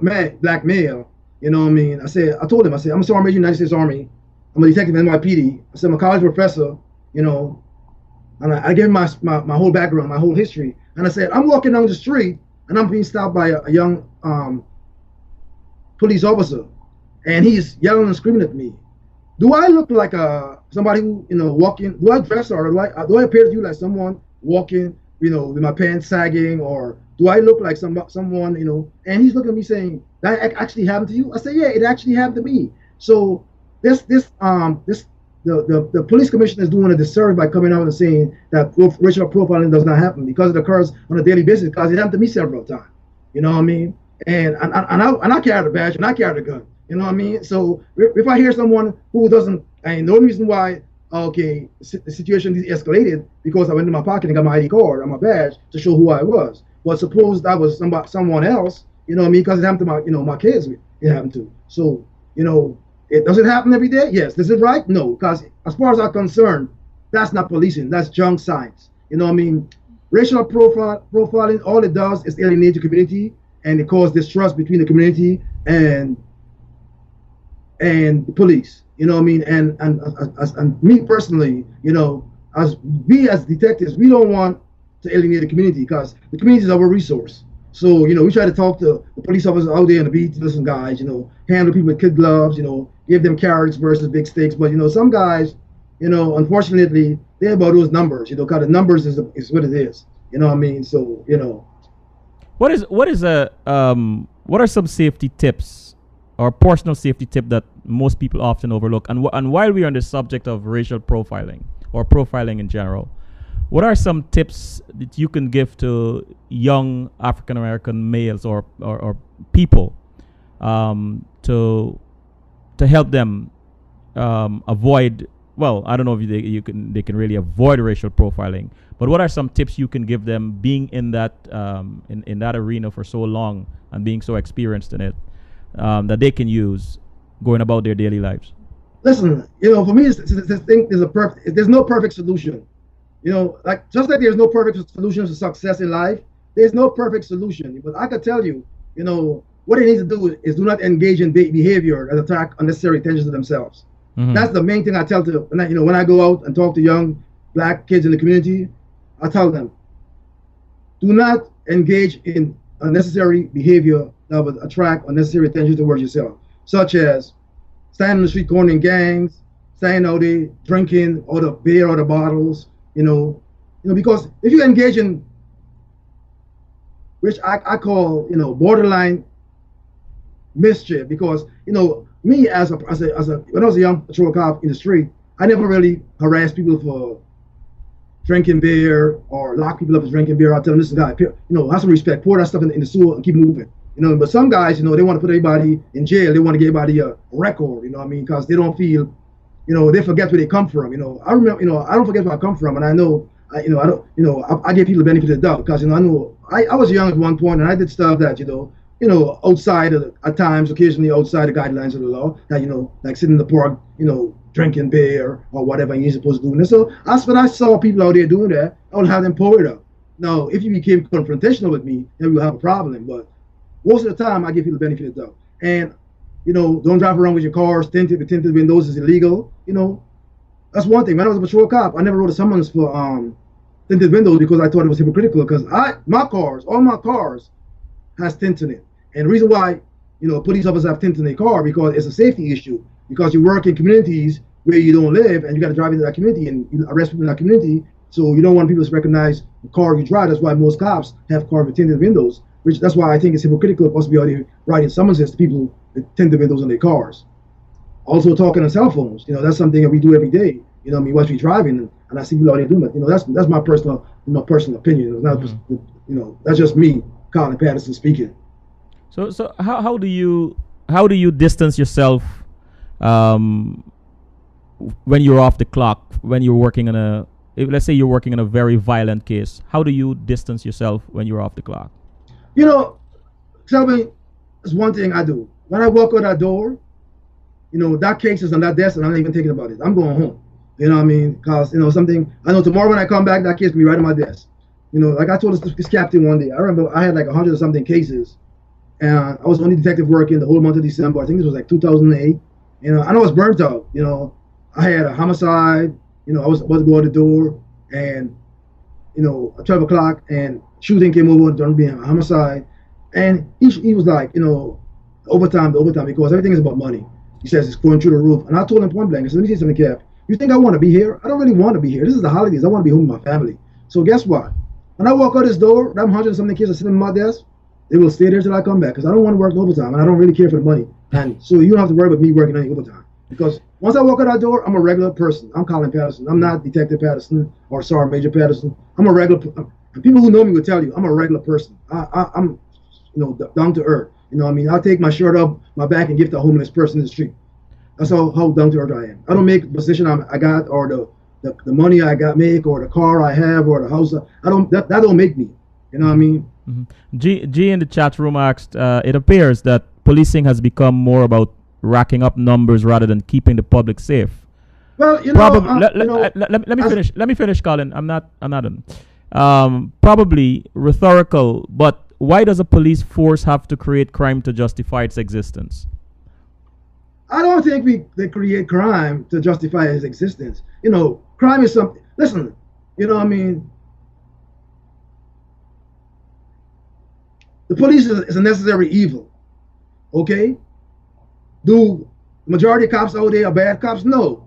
man, black male. I told him, I said, I'm a Sergeant Major in the United States Army. I'm a detective in NYPD. I said, I'm a college professor, and I gave him my whole background, my whole history. And I said, I'm walking down the street and I'm being stopped by a young police officer, and he's yelling and screaming at me. Do I look like somebody who, walking? Do I dress, or do I appear to you like someone walking, with my pants sagging, or do I look like someone, And he's looking at me saying, that actually happened to you? I said, yeah, it actually happened to me. So the police commissioner is doing a disservice by coming out and saying that racial profiling does not happen, because it occurs on a daily basis, because it happened to me several times. You know what I mean? And I carry the badge and I carry the gun. You know what I mean? So if I hear someone who doesn't, and no reason why, the situation escalated because I went in my pocket and got my ID card and my badge to show who I was. But suppose that was someone else, you know what I mean? Because it happened to my kids, it happened to. So You know, does it happen every day? Yes. Is it right? No. Because as far as I'm concerned, that's not policing. That's junk science. You know what I mean? Racial profiling, all it does is alienate the community and it causes distrust between the community and the police. You know what I mean? And me personally, you know, as we as detectives, we don't want to alienate the community because the community is our resource. So, you know, we try to talk to the police officers out there on the beat, listen, guys, you know, handle people with kid gloves, you know, give them carrots versus big sticks. But, you know, some guys, you know, unfortunately, they're about those numbers, you know, because the numbers is what it is. You know what I mean? So, you know. What are some safety tips or personal safety tip that most people often overlook? And while we are on the subject of racial profiling or profiling in general, what are some tips that you can give to young African American males or people to help them avoid? Well, I don't know if they can really avoid racial profiling, but what are some tips you can give them being in that in that arena for so long and being so experienced in it that they can use going about their daily lives? Listen, you know, for me, there's no perfect solution. You know, like just like there's no perfect solution to success in life, there's no perfect solution. But I could tell you, you know, what they need to do is do not engage in behavior that attract unnecessary attention to themselves. Mm-hmm. That's the main thing I tell to when I go out and talk to young black kids in the community. I tell them, do not engage in unnecessary behavior that would attract unnecessary attention towards yourself, such as standing in the street corner in gangs, standing out there drinking all the beer or the bottles. You know, because if you engage in, which I call, you know, borderline mischief, because, you know, me as a when I was a young patrol cop in the street, I never really harassed people for drinking beer or lock people up for drinking beer. I tell them, listen, guy, you know, have some respect, pour that stuff in the sewer and keep moving. You know, but some guys, you know, they want to put everybody in jail. They want to give everybody a record, you know what I mean? Because they don't feel, you know, they forget where they come from. You know, I remember, you know, I don't forget where I come from, and I know, I give people the benefit of the doubt because, you know, I know I was young at one point and I did stuff that, you know, outside of at times, occasionally outside the guidelines of the law, that, you know, like sitting in the park, you know, drinking beer or whatever you're supposed to do. And so when I saw people out there doing that, I would have them pour it up. Now, if you became confrontational with me, then we would have a problem. But most of the time, I give people the benefit of the doubt. And, you know, don't drive around with your cars tinted windows is illegal. You know, that's one thing. When I was a patrol cop, I never wrote a summons for tinted windows because I thought it was hypocritical. Because all my cars has tint in it. And the reason why, you know, police officers have tint in their car because it's a safety issue. Because you work in communities where you don't live and you got to drive into that community and you arrest people in that community. So you don't want people to recognize the car you drive. That's why most cops have cars with tinted windows. That's why I think it's hypocritical for us to be out here writing summonses to people with tinted windows on their cars. Also talking on cell phones, you know, that's something that we do every day. You know what I mean? Once we're driving, and I see people out there doing that. You know, that's my personal opinion. It's not just, you know, that's just me, Colin Patterson speaking. So how do you distance yourself when you're off the clock, when you're working on let's say you're working on a very violent case? How do you distance yourself when you're off the clock? You know, tell me, it's one thing I do. When I walk out that door, you know, that case is on that desk and I'm not even thinking about it. I'm going home. You know what I mean? Because, you know, I know tomorrow when I come back, that case will be right on my desk. You know, like I told this captain one day, I remember I had like 100 or something cases. And I was only detective working the whole month of December. I think this was like 2008. You know, I was burnt out. You know, I had a homicide. You know, I was about to go out the door. And, you know, at 12 o'clock, and shooting came over during being a homicide. And he was like, you know, the overtime, because everything is about money. He says it's going through the roof. And I told him point blank, I said, let me say something, Cap. You think I want to be here? I don't really want to be here. This is the holidays. I want to be home with my family. So guess what? When I walk out this door, that 100 and something kids are sitting on my desk. They will stay there till I come back because I don't want to work overtime and I don't really care for the money. And so you don't have to worry about me working any overtime because once I walk out that door, I'm a regular person. I'm Colin Patterson. I'm not Detective Patterson or Sergeant Major Patterson. I'm a regular. And people who know me will tell you I'm a regular person. I'm, you know, down to earth. You know what I mean? I'll take my shirt up my back and give to a homeless person in the street. That's how down to earth I am. I don't make the position I got or the money I got make or the car I have or the house. That don't make me. You know what I mean? Mm-hmm. G in the chat room asked, it appears that policing has become more about racking up numbers rather than keeping the public safe. Well, Probably. Let me finish. Let me finish, Colin. I'm not done. Probably rhetorical, but why does a police force have to create crime to justify its existence? I don't think they create crime to justify its existence. Crime is something. Listen, I mean, the police is a necessary evil. Okay? Do the majority of cops out there are bad cops? No.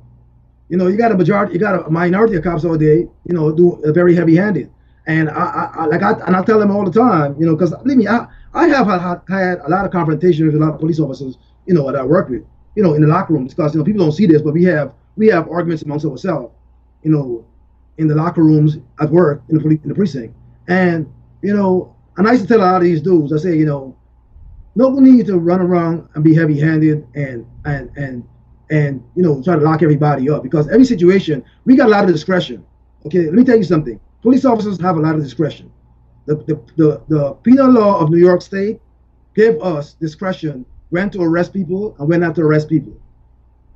You got a minority of cops out there, do very heavy-handed. And I tell them all the time, because believe me, I have had a lot of confrontation with a lot of police officers, that I work with, in the locker rooms, because people don't see this, but we have arguments amongst ourselves, in the locker rooms at work in the precinct. And and I used to tell a lot of these dudes, I say, no need to run around and be heavy-handed and try to lock everybody up, because every situation we got a lot of discretion. Okay, let me tell you something. Police officers have a lot of discretion. The penal law of New York State gave us discretion when to arrest people and when not to arrest people.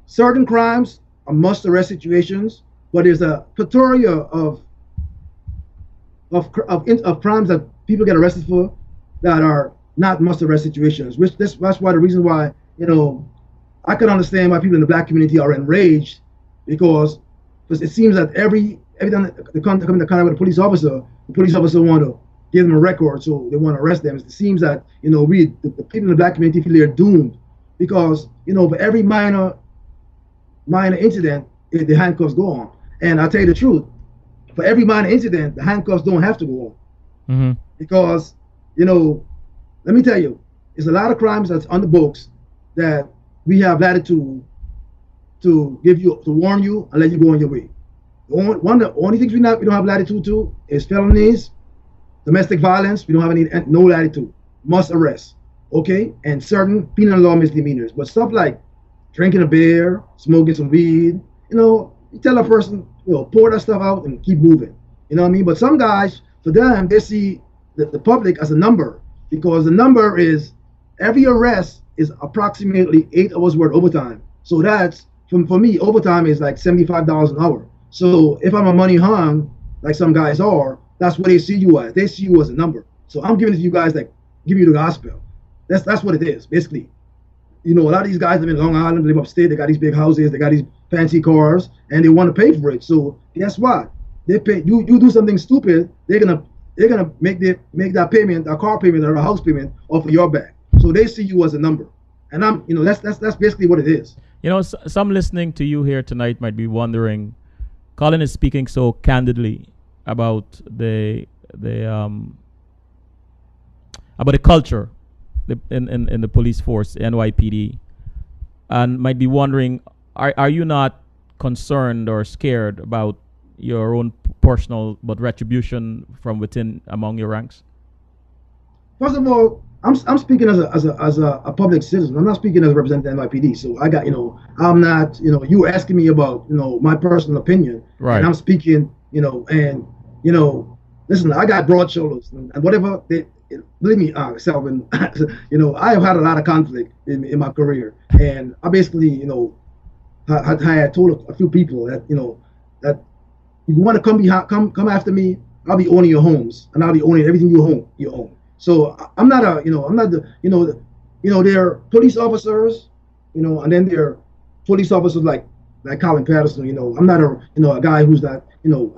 Certain crimes are must-arrest situations, but there's a plethora of crimes that people get arrested for that are not must-arrest situations. That's why the reason why I can understand why people in the black community are enraged, because it seems that every time they come into contact with a police officer, the police officer want to give them a record, so they want to arrest them. It seems that the people in the black community feel they're doomed, because for every minor incident, the handcuffs go on. And I'll tell you the truth, for every minor incident, the handcuffs don't have to go on. Mm-hmm. Because let me tell you, there's a lot of crimes that's on the books that we have latitude to warn you and let you go on your way. The only things we don't have latitude to is felonies, domestic violence. We don't have no latitude. Must arrest, okay, and certain penal law misdemeanors. But stuff like drinking a beer, smoking some weed, you tell a person, pour that stuff out and keep moving. You know what I mean? But some guys, for them, they see the public as a number, because the number is every arrest is approximately 8 hours worth overtime. So that's for me, overtime is like $75 an hour. So if I'm a money hung, like some guys are, that's what they see you as. They see you as a number. So I'm giving it to you guys that give you the gospel. That's what it is, basically. A lot of these guys live in Long Island, live upstate, they got these big houses, they got these fancy cars, and they want to pay for it. So guess what? They pay you do something stupid, they're gonna make that payment, a car payment or a house payment off of your back. So they see you as a number. And that's basically what it is. Some listening to you here tonight might be wondering, Colin is speaking so candidly about the culture in the police force, NYPD, and might be wondering, are you not concerned or scared about your own personal retribution from within among your ranks? First of all, I'm speaking as a public citizen. I'm not speaking as a representative of NYPD. So I got I'm not you were asking me about my personal opinion, right? And I'm speaking and listen, I got broad shoulders, and whatever believe me, Selvin, I have had a lot of conflict in my career, and I basically I told a few people that that if you want to come after me, I'll be owning your homes, and I'll be owning everything you own. So I'm not there are police officers, and then there are police officers like Colin Patterson. I'm not a guy who's not,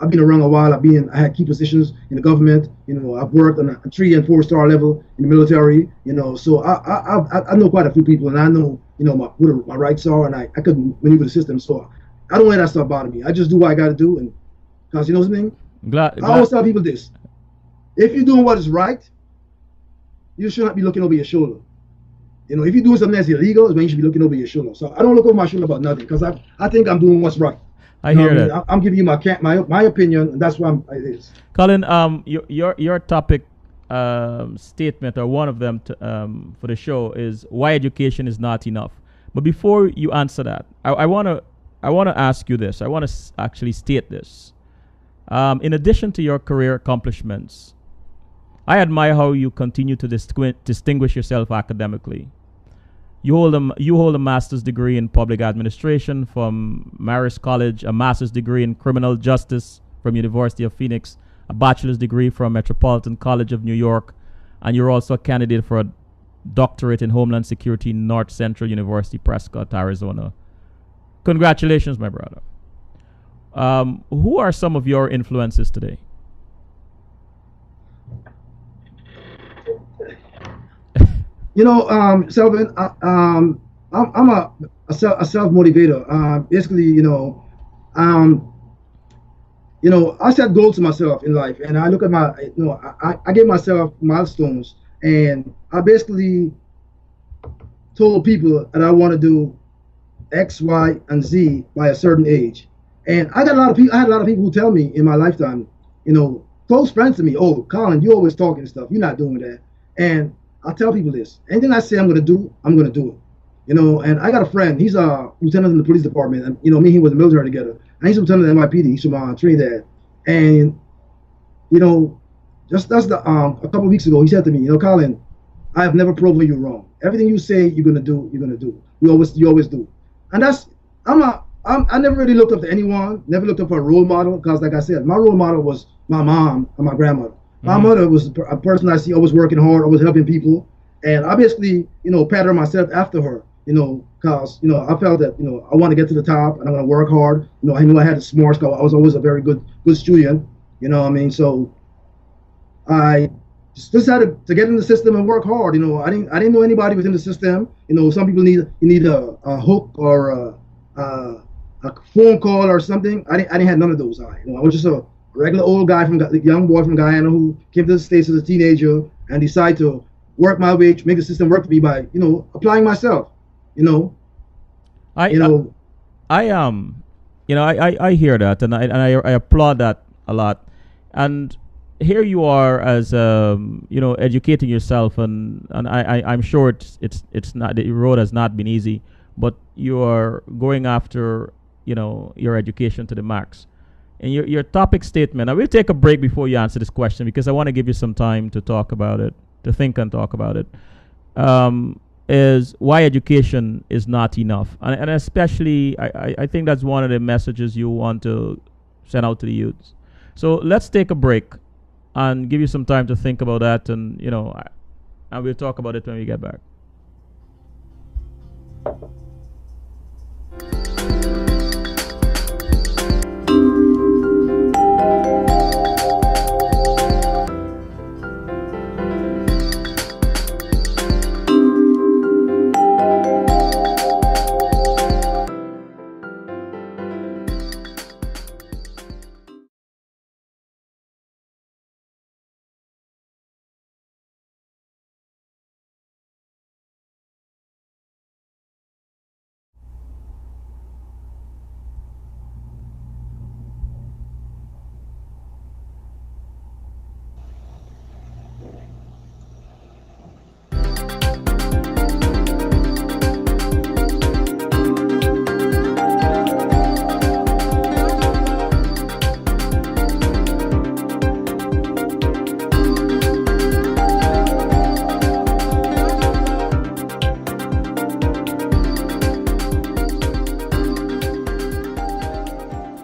I've been around a while. I had key positions in the government. I've worked on a 3- and 4-star level in the military. So I know quite a few people, and I know what my rights are, and I could maneuver the system. So I don't let that stuff bother me. I just do what I got to do, and because you know something. I always tell people this: if you're doing what is right, you should not be looking over your shoulder. If you're doing something that's illegal, is when you should be looking over your shoulder. So I don't look over my shoulder about nothing, because I think I'm doing what's right. I hear that. I'm giving you my opinion, and that's why it is. Colin, your topic statement, or one of them for the show, is why education is not enough. But before you answer that, I want to ask you this. I want to actually state this. In addition to your career accomplishments, I admire how you continue to distinguish yourself academically. You hold a master's degree in public administration from Marist College, a master's degree in criminal justice from University of Phoenix, a bachelor's degree from Metropolitan College of New York, and you're also a candidate for a doctorate in Homeland Security in North Central University, Prescott, Arizona. Congratulations, my brother. Who are some of your influences today? Selvin, I'm a self motivator. Basically, I set goals to myself in life, and I look at I give myself milestones, and I basically told people that I want to do X, Y, and Z by a certain age. And I got a lot of people. I had a lot of people who tell me in my lifetime, close friends to me, "Oh, Colin, you always talking stuff. You're not doing that." And I tell people this: anything I say I'm going to do, I'm going to do it. And I got a friend. He's a lieutenant in the police department, and me and he was in the military together. And he's a lieutenant in NYPD. He's from Trinidad. And just a couple of weeks ago, he said to me, Colin, I have never proven you wrong. Everything you say you're going to do, you're going to do. You always do. And that's I never really looked up to anyone, never looked up for a role model, because like I said, my role model was my mom and my grandmother. Mm-hmm. My mother was a person I see always working hard, always helping people. And I basically, patterned myself after her, because, I felt that, I want to get to the top and I want to work hard. I knew I had the smarts, because I was always a very good student, So I just decided to get in the system and work hard. I didn't know anybody within the system. Some people need a hook or a phone call or something. I didn't have none of those. I was just a regular old guy young boy from Guyana who came to the States as a teenager and decided to work my way, to make the system work for me by, applying myself. I hear that, and I applaud that a lot. And here you are as educating yourself, and I'm sure it's not, the road has not been easy, but you are going after your education to the max. And your topic statement, I will take a break before you answer this question, because I want to give you some time to talk about it, to think and talk about it, is why education is not enough. And especially, I think that's one of the messages you want to send out to the youths. So let's take a break and give you some time to think about that, and and we'll talk about it when we get back.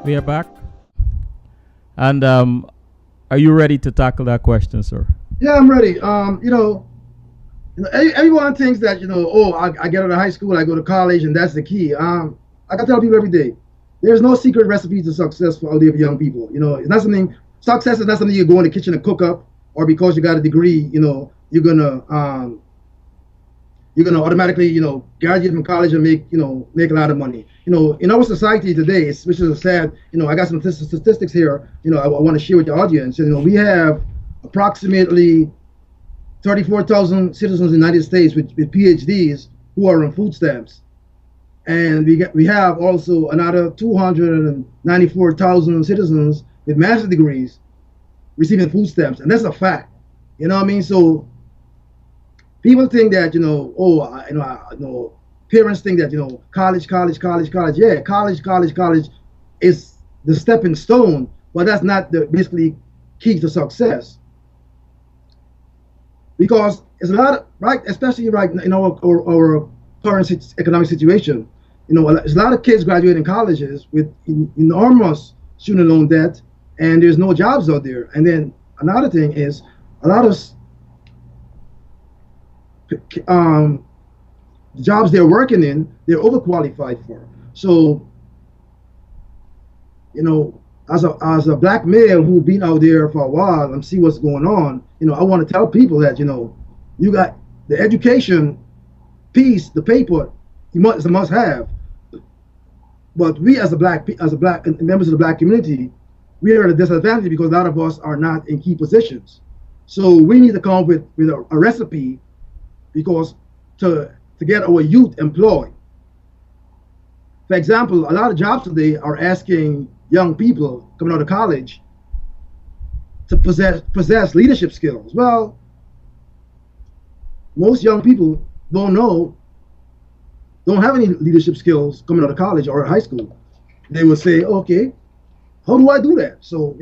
We are back. And are you ready to tackle that question, sir? Yeah, I'm ready. Everyone thinks that, I get out of high school, I go to college, and that's the key. I can tell people every day, there's no secret recipe to success for all the young people. It's not something, success is not something you go in the kitchen and cook up, or because you got a degree, you're gonna automatically, graduate from college and make a lot of money. In our society today, which is sad, I got some statistics here, I want to share with the audience. We have approximately 34,000 citizens in the United States with PhDs who are on food stamps. And we have also another 294,000 citizens with master's degrees receiving food stamps. And that's a fact. So people think that, parents think that, college. Yeah, college is the stepping stone, but that's not the basically key to success. Because it's a lot of, right, especially right in our current economic situation. There's a lot of kids graduating colleges with enormous student loan debt, and there's no jobs out there. And then another thing is a lot of jobs they're working in, they're overqualified for. So, as a black male who's been out there for a while and see what's going on, I want to tell people that, you got the education piece, the paper, it's a must have. But we as black members of the black community, we are at a disadvantage because a lot of us are not in key positions. So we need to come up with a recipe because to get our youth employed. For example, a lot of jobs today are asking young people coming out of college to possess leadership skills. Well, most young people don't have any leadership skills coming out of college or high school. They would say, okay, how do I do that? So,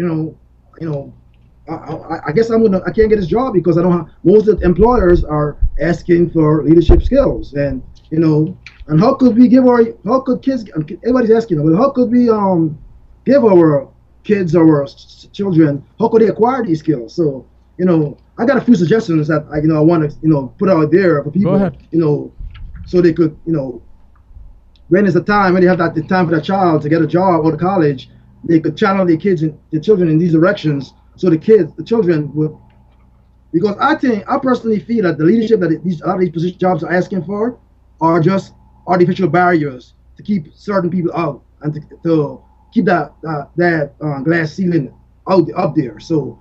I guess I can't get this job because I don't have, most of the employers are asking for leadership skills. And, and how could we how could kids, everybody's asking, well, how could we give our kids, our children, how could they acquire these skills? So, I got a few suggestions that I want to, put out there for people, Go ahead. So they could, when is the time, when they have the time for their child to get a job or to college, they could channel their children in these directions. So the children would, because I personally feel that the leadership that a lot of these jobs are asking for are just artificial barriers to keep certain people out and to keep that glass ceiling up there. So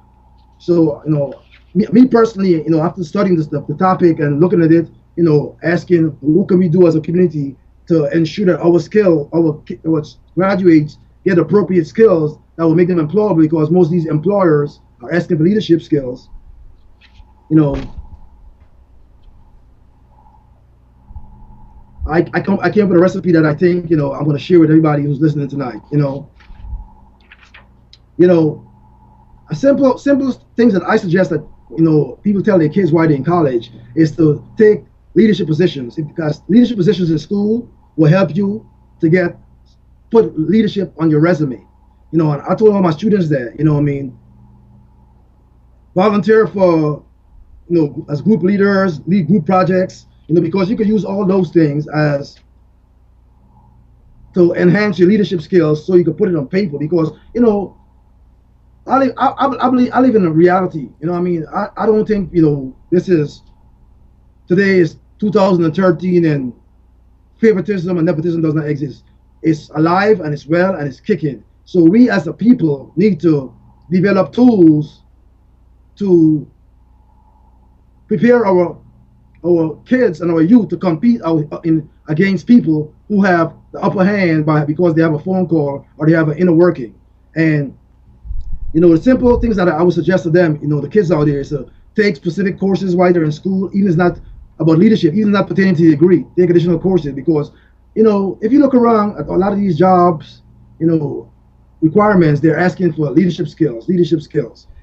me personally, after studying the topic and looking at it, asking what can we do as a community to ensure that our graduates get appropriate skills that will make them employable, because most of these employers are asking for leadership skills. I came up with a recipe that I think I'm going to share with everybody who's listening tonight. A simple things that I suggest that people tell their kids why they're in college is to take leadership positions, because leadership positions in school will help you to put leadership on your resume. And I told all my students that, volunteer for, as group leaders, lead group projects, because you can use all those things as to enhance your leadership skills, so you can put it on paper. Because I live in a reality. I don't think today is 2013 and favoritism and nepotism does not exist. It's alive and it's well and it's kicking. So we as a people need to develop tools to prepare our kids and our youth to compete against people who have the upper hand because they have a phone call or they have an inner working. And the simple things that I would suggest to them, the kids out there, is to take specific courses while they're in school, even if it's not about leadership, even not pertaining to the degree. Take additional courses, because if you look around at a lot of these jobs, requirements, they're asking for leadership skills.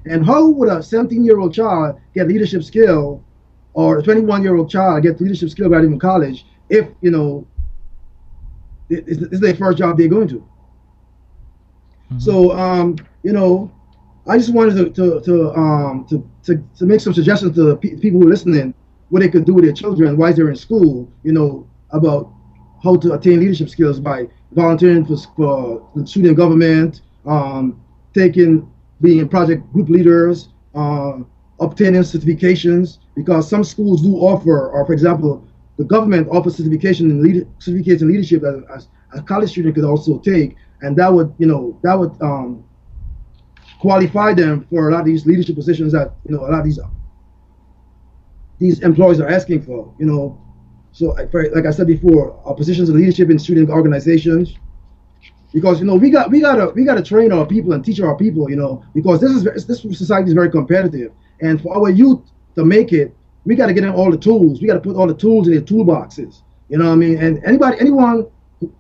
And how would a 17-year-old child get leadership skill, or a 21-year-old child get leadership skill graduating from college if this is their first job they're going to? Mm-hmm. So I just wanted to make some suggestions to people who are listening, what they could do with their children while they're in school, about how to attain leadership skills by volunteering for the student government, being project group leaders, obtaining certifications, because some schools do offer, or for example, the government offers certificates in leadership that a college student could also take, and that would qualify them for a lot of these leadership positions that a lot of these employees are asking for. So like I said before, our positions of leadership in student organizations, because we got to train our people and teach our people, because this society is very competitive, and for our youth to make it, we got to get them all the tools. We got to put all the tools in their toolboxes. And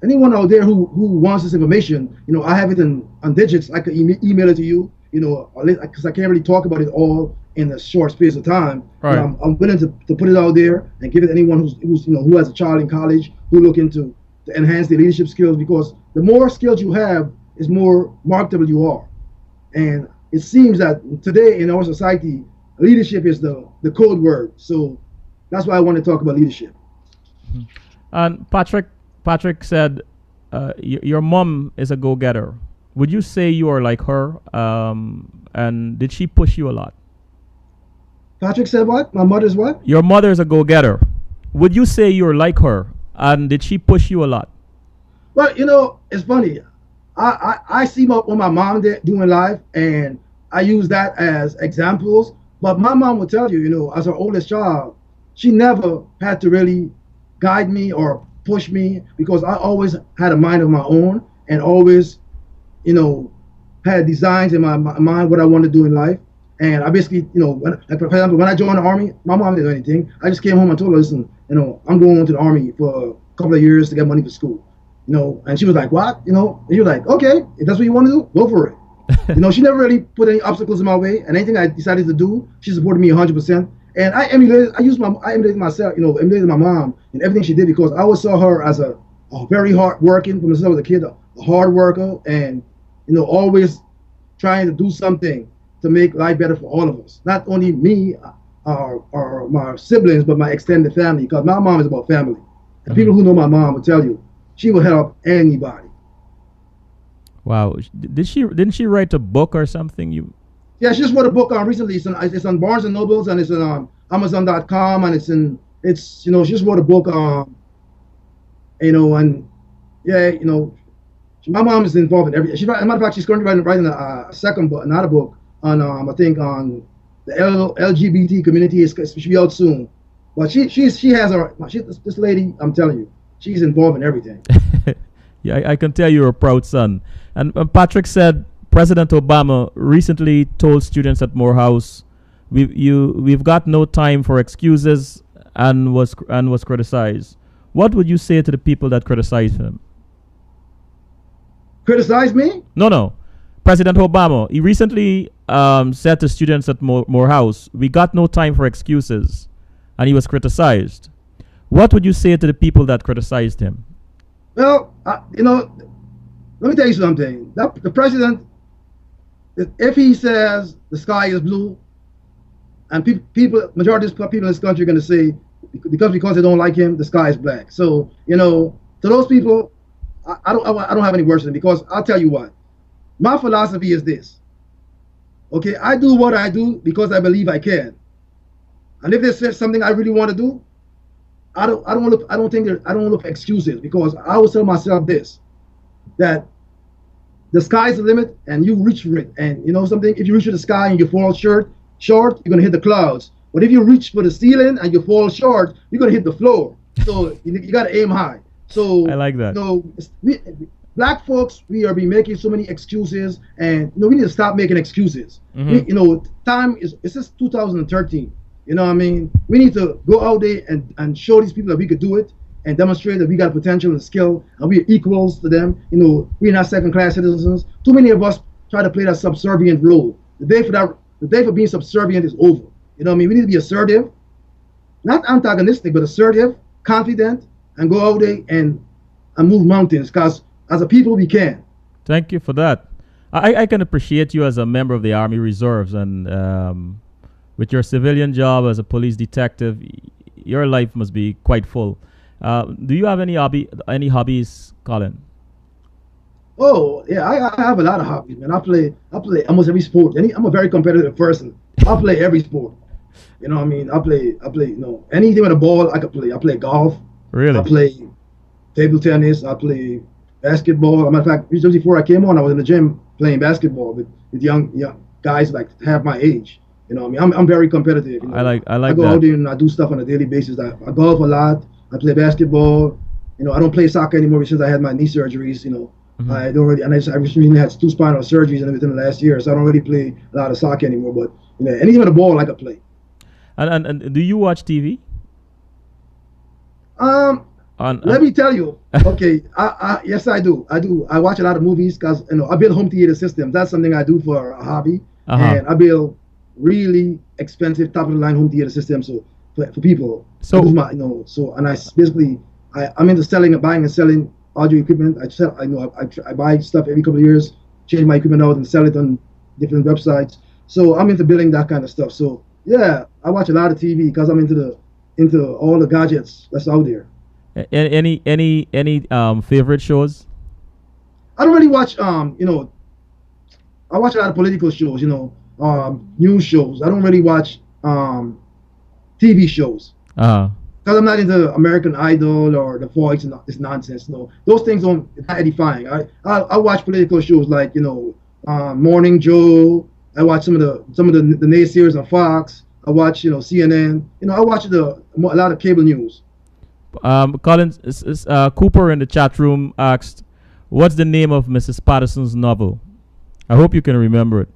anyone out there who wants this information, I have it on digits. I could email it to you, because I can't really talk about it all in a short space of time. You know, Right. I'm willing to put it out there and give it to anyone who's who has a child in college who looking to enhance their leadership skills, because the more skills you have is more marketable you are. And it seems that today in our society, leadership is the code word. So that's why I want to talk about leadership. And Patrick said, your mom is a go-getter. Would you say you are like her? And did she push you a lot? Patrick said what? My mother's what? Your mother is a go-getter. Would you say you're like her? And did she push you a lot? Well, it's funny. I see what my mom did doing life, and I use that as examples. But my mom would tell you, as her oldest child, she never had to really guide me or push me, because I always had a mind of my own and always, had designs in my mind what I wanted to do in life. And I basically, like for example, when I joined the army, my mom didn't do anything. I just came home and told her, listen, I'm going to the army for a couple of years to get money for school. And she was like, what? And you're like, okay, if that's what you want to do, go for it. She never really put any obstacles in my way, and anything I decided to do, she supported me 100%. And I emulated myself, emulated my mom in everything she did, because I always saw her as a very hard working, from since I was a kid, a hard worker, and, always trying to do something to make life better for all of us. Not only me or my siblings, but my extended family, because my mom is about family. And people who know my mom will tell you, she will help anybody. Wow. Didn't she write a book or something? Yeah, she just wrote a book recently. It's on Barnes and Nobles, and it's on Amazon.com, and she just wrote a book and yeah, my mom is involved in everything. As a matter of fact, she's currently writing a second book, another book on I think on the LGBT community. It should be out soon. But she has this lady, I'm telling you, she's involved in everything. Yeah, I can tell you're a proud son. And Patrick said President Obama recently told students at Morehouse, we've got no time for excuses, and was criticized. What would you say to the people that criticized him? Criticize me? No. President Obama, he recently said to students at Morehouse, we got no time for excuses, and he was criticized. What would you say to the people that criticized him? Well, let me tell you something. The president, if he says the sky is blue, and majority of people in this country are going to say, because they don't like him, the sky is black. So, to those people, I don't have any words for them, because I'll tell you what. My philosophy is this. Okay, I do what I do because I believe I can. And if there's something I really want to do, I don't look for excuses, because I always tell myself this, that the sky is the limit and you reach for it. And something, if you reach for the sky and you fall short, you're gonna hit the clouds. But if you reach for the ceiling and you fall short, you're gonna hit the floor. So you gotta aim high. So I like that. Black folks, we are making so many excuses, and we need to stop making excuses. Time is, it's just 2013. You know what I mean? We need to go out there and show these people that we could do it, and demonstrate that we got potential and skill, and we are equals to them. We're not second-class citizens. Too many of us try to play that subservient role. The day for being subservient is over. You know what I mean? We need to be assertive, not antagonistic, but assertive, confident, and go out there and move mountains, because as a people, we can. Thank you for that. I can appreciate you as a member of the Army Reserves, and with your civilian job as a police detective, your life must be quite full. Do you have any hobbies, Colin? Oh yeah, I have a lot of hobbies, man. I play almost every sport. I'm a very competitive person. I play every sport. You know what I mean? I play. Anything with a ball I could play. I play golf. Really? I play table tennis. I play basketball. As a matter of fact, just before I came on, I was in the gym playing basketball with young guys like half my age. You know what I mean? I'm very competitive. I like I go that. out there and I do stuff on a daily basis. I golf a lot. I play basketball. I don't play soccer anymore since I had my knee surgeries. I don't really, and I recently had 2 spinal surgeries and within the last year, so I don't really play a lot of soccer anymore. But anything with a ball I could play. And do you watch TV? Let me tell you. Okay, yes I do. I watch a lot of movies because I build home theater systems. That's something I do for a hobby, and I build really expensive top of the line home theater system. So for people, I do So, my, so, and I basically, I'm into selling, buying and selling audio equipment. I sell, I know, I buy stuff every couple of years, change my equipment out and sell it on different websites. So I'm into building that kind of stuff. So yeah, I watch a lot of TV because I'm into all the gadgets that's out there. any favorite shows? I don't really watch I watch a lot of political shows, news shows. I don't really watch TV shows Uh, because I'm not into American Idol or The Voice and this nonsense. No, those things don't it's not edifying. I watch political shows like Morning Joe. I watch some of the naysayers on Fox. I watch CNN. I watch a lot of cable news. Colin Cooper in the chat room asked, "What's the name of Mrs. Patterson's novel?" I hope you can remember it.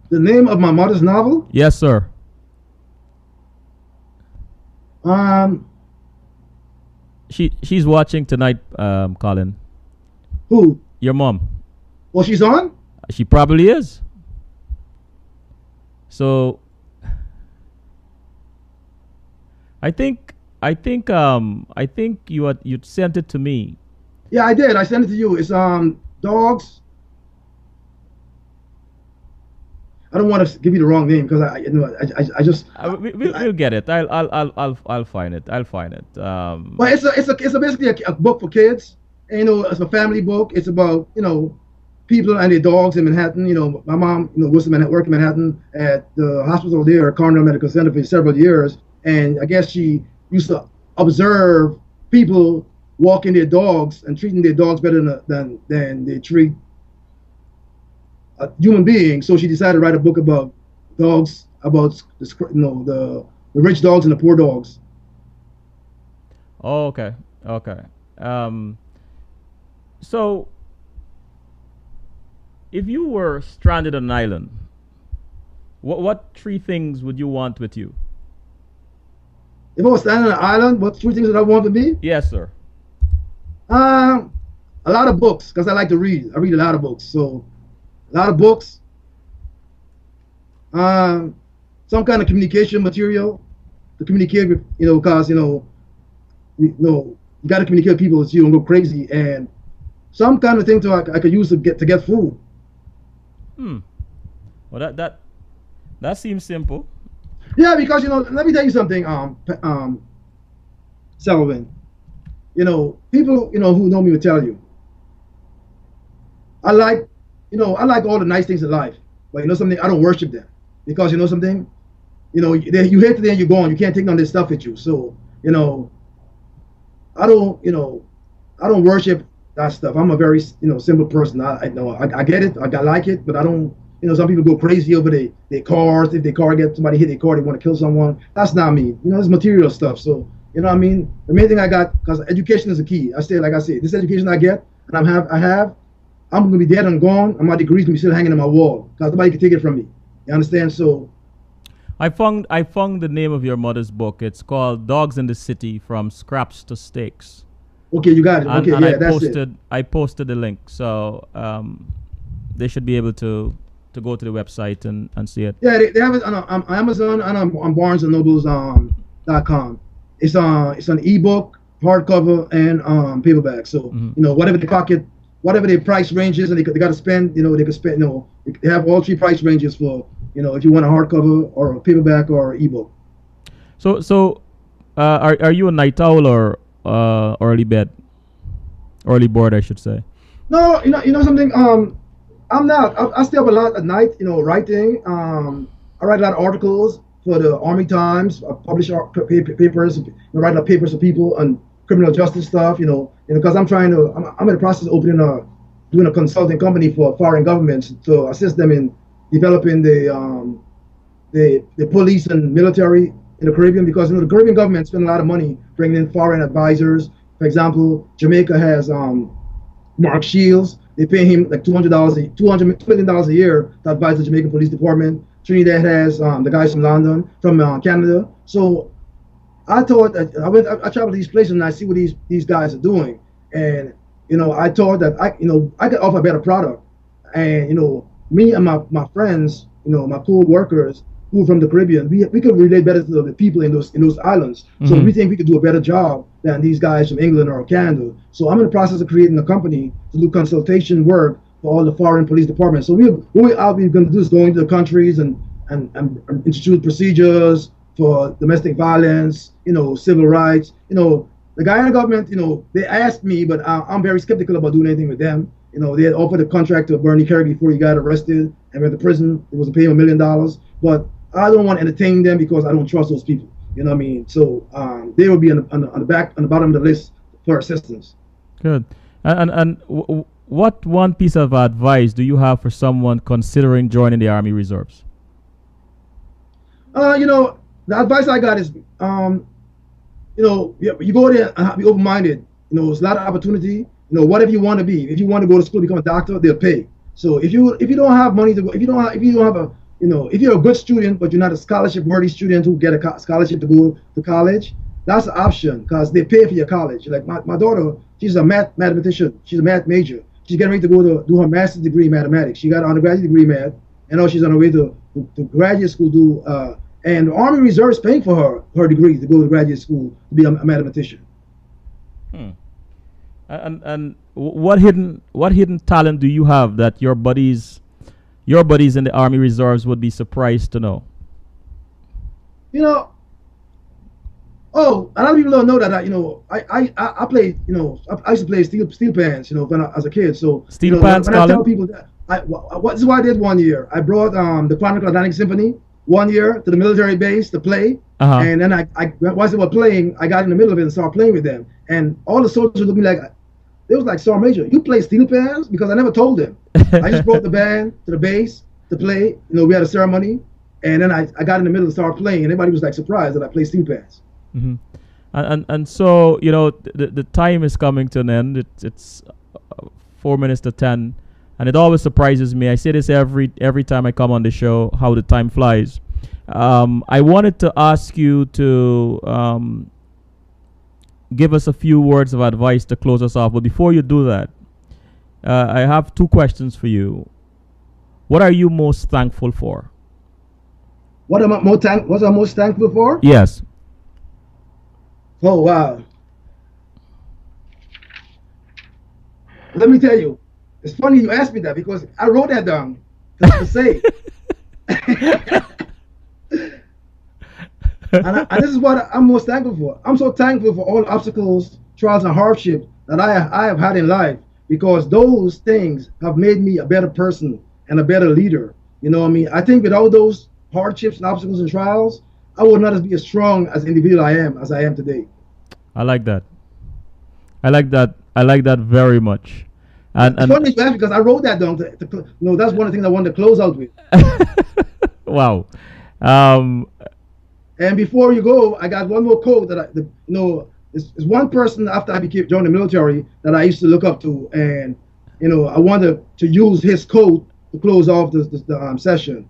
The name of my mother's novel? Yes, sir. Um, She's watching tonight, Colin. who? Your mom. Well, she's on. She probably is. So I think you sent it to me. Yeah, I did. I sent it to you. It's dogs. I don't want to give you the wrong name because I just. We'll get it. I'll find it. I'll find it. But it's basically a book for kids. And, it's a family book. It's about people and their dogs in Manhattan. My mom was worked in Manhattan at the hospital there, Cornell Medical Center, for several years. And I guess she used to observe people walking their dogs and treating their dogs better than they treat a human being. So she decided to write a book about dogs, about the rich dogs and the poor dogs. Oh, okay. Okay. Um, so if you were stranded on an island, what three things would you want with you? If I was standing on an island, what three things that I want to be? Yes, sir. Um, a lot of books because I like to read. I read a lot of books, so a lot of books. Um, some kind of communication material to communicate with, because you got to communicate with people so you don't go crazy, and some kind of thing I could use to get food. Hmm. Well, that seems simple. Yeah, because let me tell you something, Sullivan. People who know me will tell you I like I like all the nice things in life, but something, I don't worship them because something, you hate today and you're gone. You can't take none of this stuff with you. So I don't I don't worship that stuff. I'm a very simple person. I know I get it. I like it, but I don't. Some people go crazy over their cars. If their car gets somebody hit their car, they want to kill someone. That's not me. It's material stuff. So what I mean. The main thing I got, because education is the key. Like I said, this education I get and I'm gonna be dead and gone, and my degree's gonna be still hanging on my wall because nobody can take it from me. You understand? So I found the name of your mother's book. It's called Dogs in the City: From Scraps to Steaks. okay, you got it. And, Okay, and yeah, that's it. I posted the link, so they should be able to go to the website and see it. Yeah, they have it on Amazon and on Barnes and Nobles .com. It's an ebook, hardcover, and paperback. So whatever their price range is, and they got to spend, they can spend. They have all three price ranges for if you want a hardcover or a paperback or ebook. So are you a night owl or early board, I should say? No, something. I'm not. I stay up a lot at night. Writing. I write a lot of articles for the Army Times. I publish papers. I write a lot of papers for people on criminal justice stuff. Because I'm in the process of doing a consulting company for foreign governments to assist them in developing the police and military in the Caribbean, because the Caribbean government spend a lot of money bringing in foreign advisors. For example, Jamaica has Mark Shields. They pay him like $200 million a year to advise the Jamaican Police Department. Trinidad has the guys from London, from Canada. So I thought that I travel to these places and I see what these guys are doing, and I thought that I could offer a better product, and me and my friends, my co-workers who are from the Caribbean, we could relate better to the people in those islands. So we think we could do a better job than these guys from England or Canada. So I'm in the process of creating a company to do consultation work for all the foreign police departments. So what we're going to do is go into the countries and institute procedures for domestic violence, civil rights. The Guyana government, they asked me, but I'm very skeptical about doing anything with them. They had offered a contract to Bernie Kerry before he got arrested and went to prison. It was paying $1 million, but I don't want to entertain them because I don't trust those people. You know what I mean? So they will be on the bottom of the list for assistance. Good. And what one piece of advice do you have for someone considering joining the Army Reserves? The advice I got is, you go there and be open-minded. There's a lot of opportunity. Whatever you want to be. If you want to go to school, become a doctor, they'll pay. So if you don't have money to go, if you're a good student but you're not a scholarship-worthy student who get a scholarship to go to college, that's an option because they pay for your college. Like my daughter, she's a mathematician. She's a math major. She's getting ready to go to do her master's degree in mathematics. She got an undergraduate degree in math, and now she's on her way to graduate school. And the Army Reserve is paying for her degree to go to graduate school to be a mathematician. And what hidden talent do you have that your buddies in the Army Reserves would be surprised to know? A lot of people don't know that I played, I used to play steel pans, when I was a kid. So steel pans, when I tell people that, this is what I did one year. I brought the Chronicle Atlantic Symphony one year to the military base to play, and then while they were playing, I got in the middle of it and started playing with them, and all the soldiers looked at me like, they was like, Sergeant Major, you play steel pans? Because I never told them. I just brought the band to the base to play. We had a ceremony, and then I got in the middle and started playing, and everybody was like surprised that I played steel pans. And so the time is coming to an end. It's 4 minutes to 10, and it always surprises me. I say this every time I come on the show, how the time flies. I wanted to ask you to give us a few words of advice to close us off. But before you do that, I have two questions for you. What are you most thankful for? What am I most thankful for? Yes. Oh, wow. Let me tell you, it's funny you asked me that because I wrote that down to say. And this is what I'm most thankful for. I'm so thankful for all the obstacles, trials, and hardships that I have had in life, because those things have made me a better person and a better leader. You know what I mean? I think without those hardships and obstacles and trials, I would not be as strong as an individual as I am today. I like that. I like that very much. And funny you ask because I wrote that down. That's one of the things I wanted to close out with. Wow. And before you go, I got one more quote that it's one person after I joined the military that I used to look up to, and I wanted to use his quote to close off the session.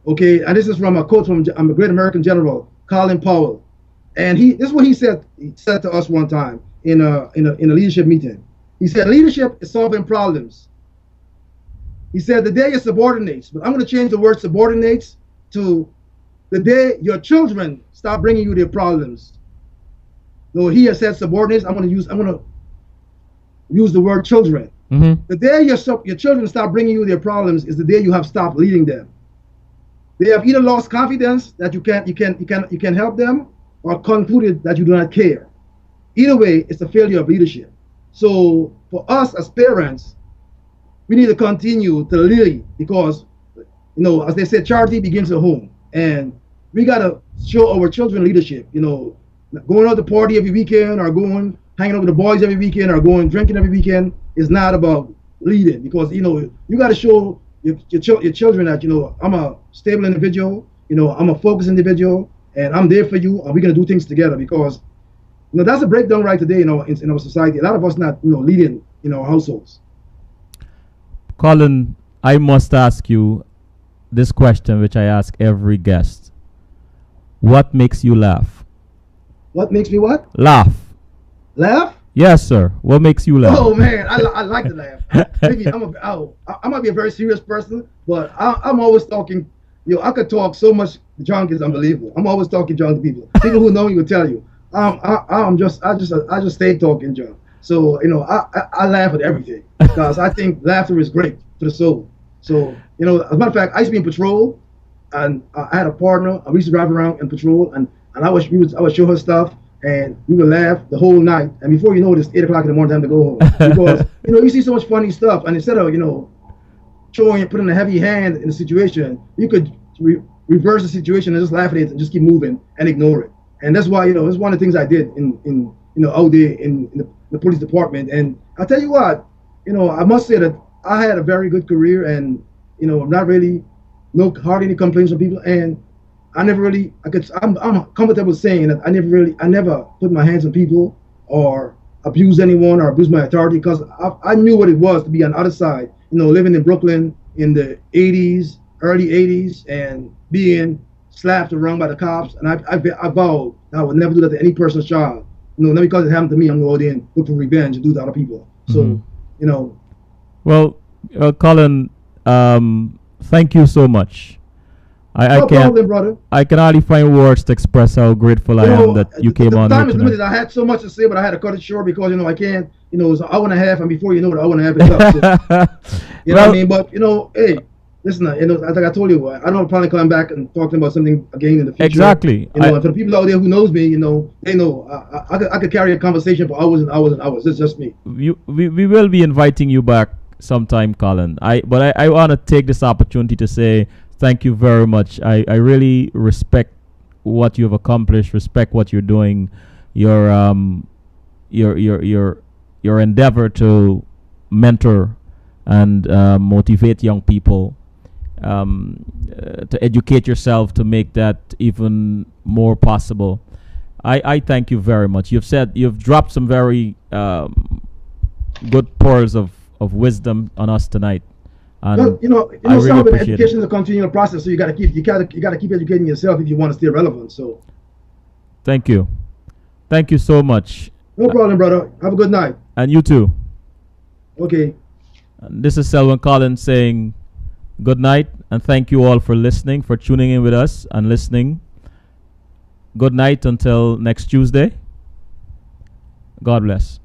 Okay, and this is from a quote from a great American general, Colin Powell, and this is what he said. He said to us one time in a leadership meeting. He said, "Leadership is solving problems." He said, "The day your subordinates," but I'm going to change the word subordinates to the day your children start bringing you their problems. No, he has said subordinates. I'm going to use the word children. The day your children start bringing you their problems is the day you have stopped leading them. They have either lost confidence that you can help them, or concluded that you do not care. Either way, it's a failure of leadership. So for us as parents, we need to continue to lead, because as they say, charity begins at home, and we gotta show our children leadership. Going out to party every weekend, or going hanging out with the boys every weekend, or going drinking every weekend is not about leading, because you gotta show your children that I'm a stable individual, I'm a focused individual, and I'm there for you, and we're gonna do things together, because that's a breakdown right today in our society. A lot of us not leading in our households. Colin, I must ask you this question, which I ask every guest. What makes you laugh? What makes me what? Laugh. Laugh? Yes, sir. What makes you laugh? Oh man, I like to laugh. Maybe I might be a very serious person, but I'm always talking. I could talk so much junk is unbelievable. I'm always talking junk to people. People who know me will tell you. I just stay talking junk. So I laugh at everything because I think laughter is great for the soul. So as a matter of fact, I used to be in patrol, and I had a partner. We used to drive around in patrol, and I would show her stuff, and we would laugh the whole night. And before you know it, it's 8 o'clock in the morning, time to go home because you see so much funny stuff, and instead of showing putting a heavy hand in the situation, you could reverse the situation and just laugh at it and just keep moving and ignore it. And that's why it's one of the things I did in out there in the police department. And I tell you what, I must say that I had a very good career, and not really no hardly any complaints from people. And I never really I'm comfortable saying that I never put my hands on people or abuse anyone or abuse my authority because I knew what it was to be on the other side, living in Brooklyn in the 80s, early 80s, and being slapped around by the cops. And I vowed I would never do that to any person's child. Not because it happened to me, I'm going to go in, look for revenge and do it to other people. Hmm. So, you know, Well, Colin, thank you so much. I no can't. problem, brother. I can hardly find words to express how grateful I am that you came The on here time is tonight. limited. I had so much to say, but I had to cut it short because I can't. It's an hour and a half, and before you know it, an hour and a half is up. So, you know what I Well, mean? But hey, listen. Like I told you, I don't have a problem coming back and talking about something again in the future. exactly. And for the people out there who knows me, they know I could carry a conversation for hours and hours and hours. It's just me. We will be inviting you back sometime, Colin. I want to take this opportunity to say thank you very much. I really respect what you've accomplished, respect what you're doing, your your your your your endeavor to mentor and motivate young people, to educate yourself to make that even more possible. I thank you very much. You've dropped some very good pearls of wisdom on us tonight, and I really some of it, appreciate it. education is a continual process. So you gotta keep educating yourself if you want to stay relevant. So Thank you so much, no problem, brother. Have a good night. and you too. Okay. And this is Selwyn Collins saying good night, and thank you all for listening, for tuning in with us and listening. Good night until next Tuesday. God bless.